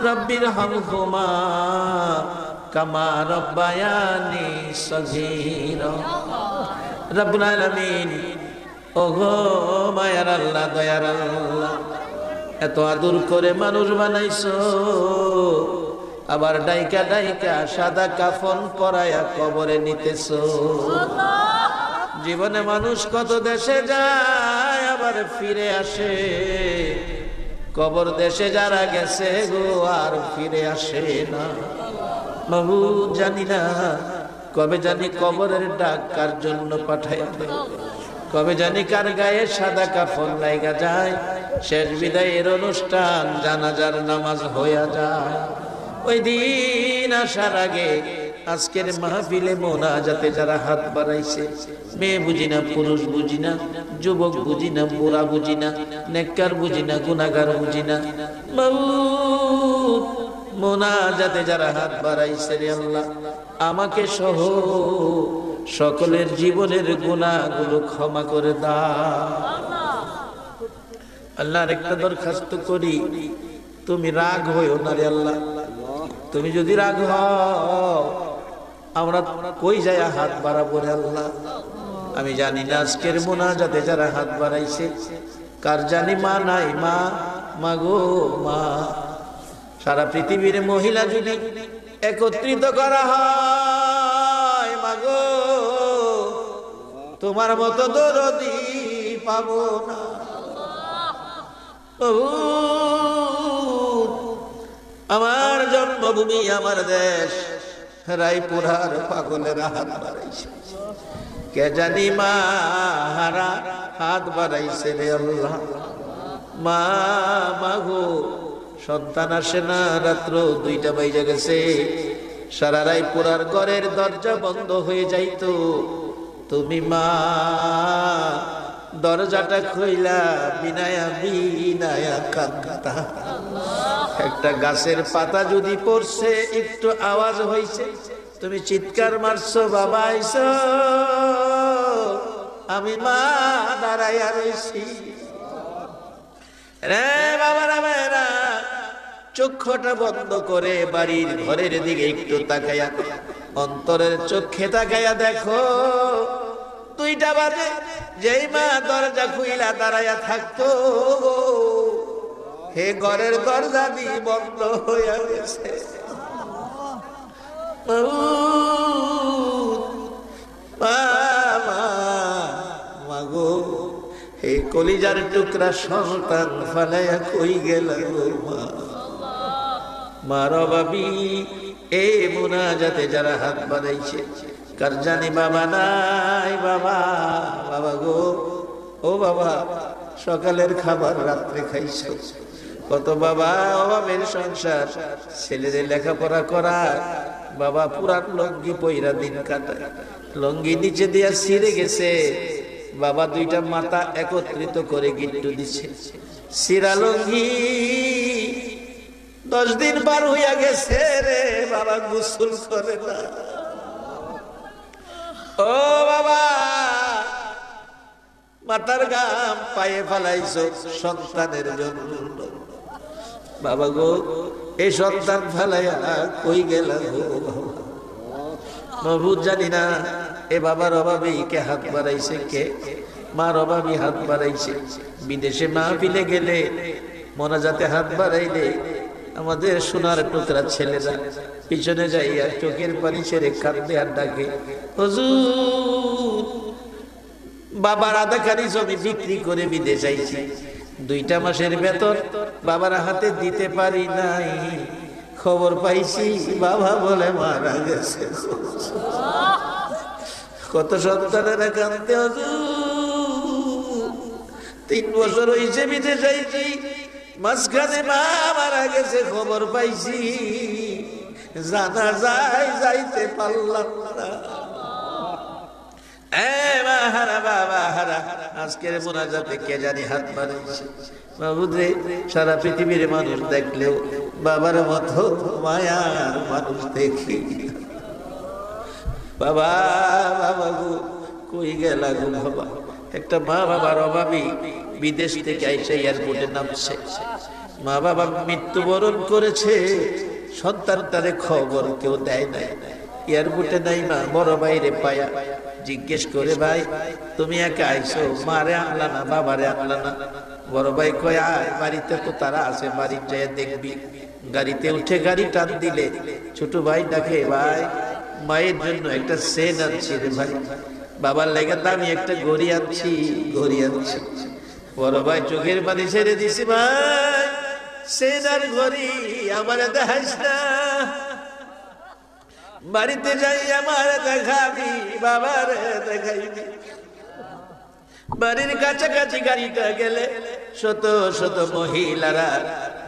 রব্বিরহামহুমা কামা রব্বায়ানি সগীরা। রব্বুল আলামিন, ওগো মায়ার আল্লাহ, দয়ার আল্লাহ, এত আদর করে মানুষ বানাইছো, আবার ডাইকা ডাইকা সাদা কাফন পরায়া কবরে নিতেছো। জীবনে মানুষ কত দেশে যায় আবার ফিরে আসে, কবর দেশে যারা গেছে গো আর ফিরে আসে না। বাবু জানি না কবে জানি কবরের ডাক কার জন্য পাঠায়, কবে জানি কার গায়ে সাদা কাফন লাইগা যায়, শেষ বিদায়ের অনুষ্ঠান জানাজার নামাজ হইয়া যায়। ওই দিন আসার আগে আজকের মাহফিলে মোনাজাতে যারা হাত বাড়াইছে, মেয়ে বুঝি না, পুরুষ বুঝি না, যুবক বুঝি না, বুড়া বুঝি না, নেককার বুঝি না, গুনাহগার বুঝি না, মোনাজাতে যারা হাত বাড়াইছে, রে আল্লাহ আমাকে সহ সকলের জীবনের গুনাহগুলো ক্ষমা করে দাও। আল্লাহর একটা দরখাস্ত করি, তুমি রাগ হইও না রে আল্লাহ। তুমি যদি রাগ হও, আমরা কই যায় হাত বাড়াবো রে আল্লাহ? আমি জানি না আজকের মোনাজাতে যারা হাত বাড়াইছে কার জানি মা নাই, মা মাগো মা। সারা পৃথিবীর মহিলা যদি একত্রিত করা হয়, মাগো তোমার মতো দরদি পাবো না। আমার জন্মভূমি, আমার দেশ রায়পুরার পাগলেরা হাত বাড়াইছে, কে জানি মা হারা হাত বাড়াইছে রে আল্লাহ। মা মাগো সন্তান আসে না, রাত্র 2টা বাজে গেছে, সারা রায়পুরার ঘরের দরজা বন্ধ হয়ে যাইতো, তুমি মা দরজাটা খুইলা বিনায়া বিনায়া কাঁদতা। একটা গাছের পাতা যদি পড়ছে, একটু আওয়াজ হইছে, তুমি চিৎকার মারছো, বাবা আইছো, আমি মা দাঁড়াইয়া রইছি। রে বাবারা মেয়েরা, চক্ষুটা বন্ধ করে বাড়ির ঘরের দিকে একটু তাকাইয়া, অন্তরের চোখে তাকাইয়া দেখো 2টা বাজে, যেই মা দরজা খুইলা দাঁড়াইয়া থাকতো, হে ঘরের দরজা দিয়ে বন্ধ হইয়া গেছে। মাগো হে কলিজার টুকরা সন্তান ফালাইয়া কই গেল মা? মার বাবি এ মোনাজাতে যারা হাত বাড়াইছে, কার জানি বাবা নাই, বাবা বাবা গো, ও বাবা সকালের খাবার রাত্রে খাইছো, কত বাবা অভাবের সংসার, ছেলেদের লেখাপড়া করা, বাবা পুরান লঙ্গি পইরা দিন কাটায়, লঙ্গি নিচে দিয়া ছিঁড়ে গেছে, বাবা 2টা মাথা একত্রিত করে গিট্টু দিছে, সিরা লঙ্গি 10 দিন পার হইয়া গেছে রে বাবা, গোসল করে না। ও বাবা মাথার গাম পায়ে ফেলাইছো সন্তানের জন্য, বাবা গো এই সন্তান ফেলাইয়া কই গেল গো বাবা? মাহবুব জানি না এ বাবার অভাবে কে হাত বাড়াইছে, কে মার অভাবে হাত বাড়াইছে। বিদেশে মাহফিলে গেলে মোনাজাতে হাত বাড়াইলে আমাদের সোনার টুকরা ছেলেরা পিছনে যাইয়া চোখের পানি ছেড়ে কাঁদে আর ডাকে, হুজুর বাবার আধাখানি জমি বিক্রি করে বিদেশ আইছি, 2টা মাসের বেতন বাবার হাতে দিতে পারি নাই, খবর পাইছি বাবা বলে মারা গেছে। কত সন্তানেরা কাঁদতে, হুজুর 3 বছর হইছে বিদেশ আইছি, মাঝখানে মা মারা গেছে, খবর পাইছি, জানা যায় যাইতে পারলাম না। আজকের মোনাজাতে কে জানি হাত বাড়াইছে। বাবুরে সারা পৃথিবীর মানুষ দেখলেও বাবার মতো মায়ার মানুষ দেখি। বাবা বাবা গো কই গেলা গো বাবা। একটা মা বাবার অভাবী বিদেশ থেকে আইসা এয়ারপোর্টে নামছে, মা বাবা মৃত্যুবরণ করেছে, সন্তান তারে খবর কেউ দেয় নাই, এয়ারপোর্টে নাই মা, বড় বাইরে পায়া জিজ্ঞেস করে, ভাই তুমি একা আইসো, মারে আনলা না বাবারে আনলা না? বড় ভাই কয় আয়, বাড়িতে তো তারা আছে, বাড়ি যায় দেখবি। গাড়িতে উঠে গাড়ি টান দিলে ছোট ভাই ডাকে, ভাই মায়ের জন্য একটা সেন আনছি রে ভাই, বাবার লেগে আমি একটা ঘড়ি আনছি, ঘড়ি আনছি। বড় ভাই চোখের পানি ছেড়ে দিছি, ভাই সেন আর ঘড়ি আমার দেখাইস না, বাড়িতে যাই আমার দেখাবি, বাবার দেখাইবি। বাড়ির কাছাকাছি গাড়িটা গেলে শত শত মহিলারা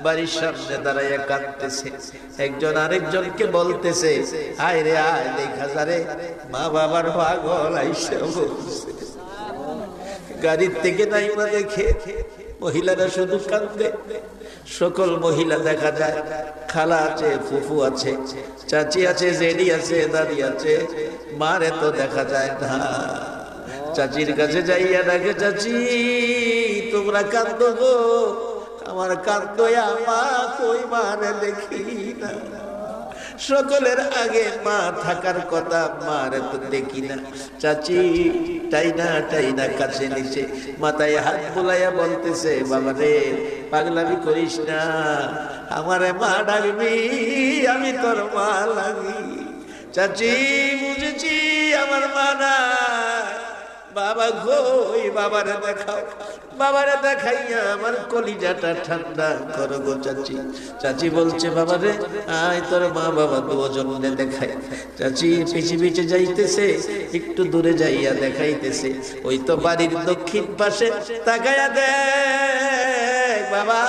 বাড়ির সামনে দাঁড়াইয়া কাঁদতেছে, একজন আরেকজনকে বলতেছে, আয় রে আয় দেখা যারে মা বাবার পাগল আইসা বলছে। গাড়ির থেকে নাইমা দেখে মহিলারা শুধু কাঁদে। সকল মহিলা দেখা যায়, খালা আছে, ফুফু আছে, চাচি আছে, জেডি আছে, দাদি আছে, মারে তো দেখা যায় না। চাচির কাছে যাইয়া ডাকে, চাচি তোমরা কাঁদো গো, আমার কাঁদো মা কই মারে দেখি না। সকলের আগে মা থাকার কথা, মারে তো দেখি না। চাচি টাই না কাছে নিচে মাথায় হাত বুলাইয়া বলতেছে, বাবা রে পাগলামি করিস না, আমারে মা ডাকবি, আমি তোর মা লাগি। চাচি বুঝেছি আমার মা না, বাবা কই বাবারে দেখাও, বাবারে দেখাইয়া আমার কলিজাটা ঠান্ডা করো গো চাচি। চাচি বলছে, বাবারে আয় তোর মা বাবা দুজনে দেখাই। চাচি পিছে পিছে যাইতেছে, একটু দূরে যাইয়া দেখাইতেছে, ওই তো বাড়ির দক্ষিণ পাশে তাকায়া দেখ বাবা,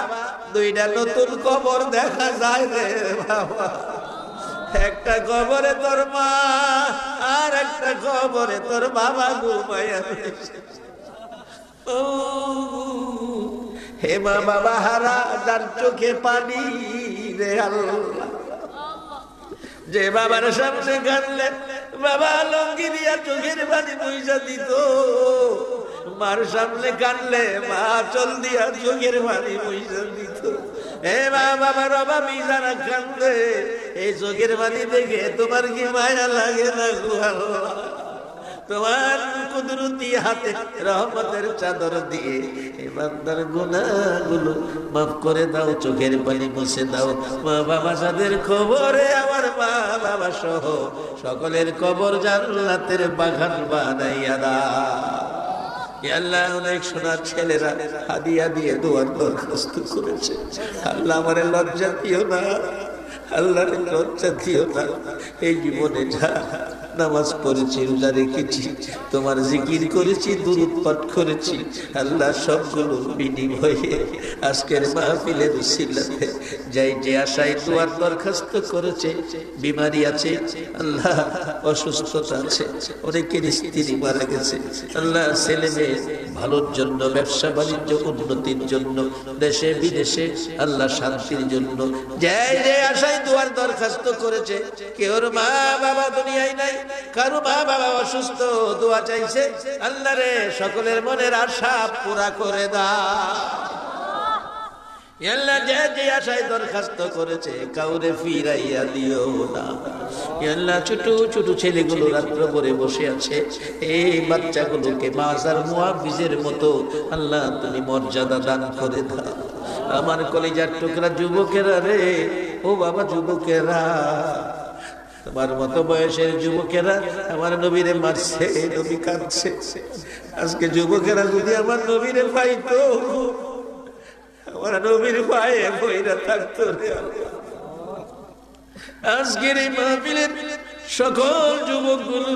2টা নতুন কবর দেখা যায় রে বাবা। একটা কবরে তোর মা, আর একটা কবরে তোর বাবা ঘুমাইয়া রয়েছে। ও হে মা বাবা হারা যার চোখে পানি রে আল্লাহ, যে বাবার সামনে কাঁদলে বাবা লঙ্গি দিয়া চোখের পানি পয়সা দিত, মার সামনে কাঁদলে মা চল দিয়া চোখের পানি পয়সা দিত। হে মা বাবার অভাবী যারা কান্দে, এই চোখের পানি দেখে তোমার কি মায়া লাগে না গো আল্লাহ? তোমার কুদরতি হাতে রহমতের চাদর দিয়ে এই বান্দার গুনাহগুলো মাফ করে দাও, চোখের পানি মুছে দাও। মা বাবা যাদের খবরে আমার মা বাবা সহ সকলের কবর জান্নাতের বাগান বানাইয়া দাও। আল্লাহ অনেক সোনার ছেলেরা হাদিয়া দিয়ে দোয়ার দরখাস্ত করেছে, আল্লাহ আমার লজ্জা দিও না, আল্লাহর লজ্জা দিও না। এই জীবনে যা নামাজ পড়েছি, রোজা রেখেছি, তোমার জিকির করেছি, দুরূদ পাঠ করেছি, আল্লাহ সবগুলো বিনিময়ে আজকের মাহফিলের উসিলাতে যাই যে আশায় দোয়ার দরখাস্ত করেছে, বিমারি আছে আল্লাহ, অসুস্থতা আছে, অনেকের স্ত্রী মারা গেছে আল্লাহ, ছেলে মেয়ে ভালোর জন্য, ব্যবসা বাণিজ্য উন্নতির জন্য, দেশে বিদেশে আল্লাহ শান্তির জন্য যে আশায় দোয়ার দরখাস্ত করেছে, কেউ মা বাবা দুনিয়ায় নাই, কারো মা বাবা অসুস্থ, দোয়া চাইছে, আল্লাহ রে সকলের মনের আশা পুরা করে দাও। আল্লাহ যে যে আশায় দরখাস্ত করেছে কাউরে ফিরাইয়া দিও না। আল্লাহ ছোট ছোট ছেলেগুলো রাত্র করে বসে আছে, এই বাচ্চাগুলোকে মাজার মুআফিজের মতো আল্লাহ তুমি মর্যাদা দান করে দাও। আমার কলিজার টুকরা যুবকেরা রে, ও বাবা যুবকেরা, তোমার মতো বয়সের যুবকেরা আমার নবীরে মারছে, নবী কাঁদছে। আজকে যুবকেরা যদি আমার নবীরে পাইতো, আমার নবীর পায়ে বইরা থাকতো রে। আজকের এই মাহফিলের সকল যুবকগুলো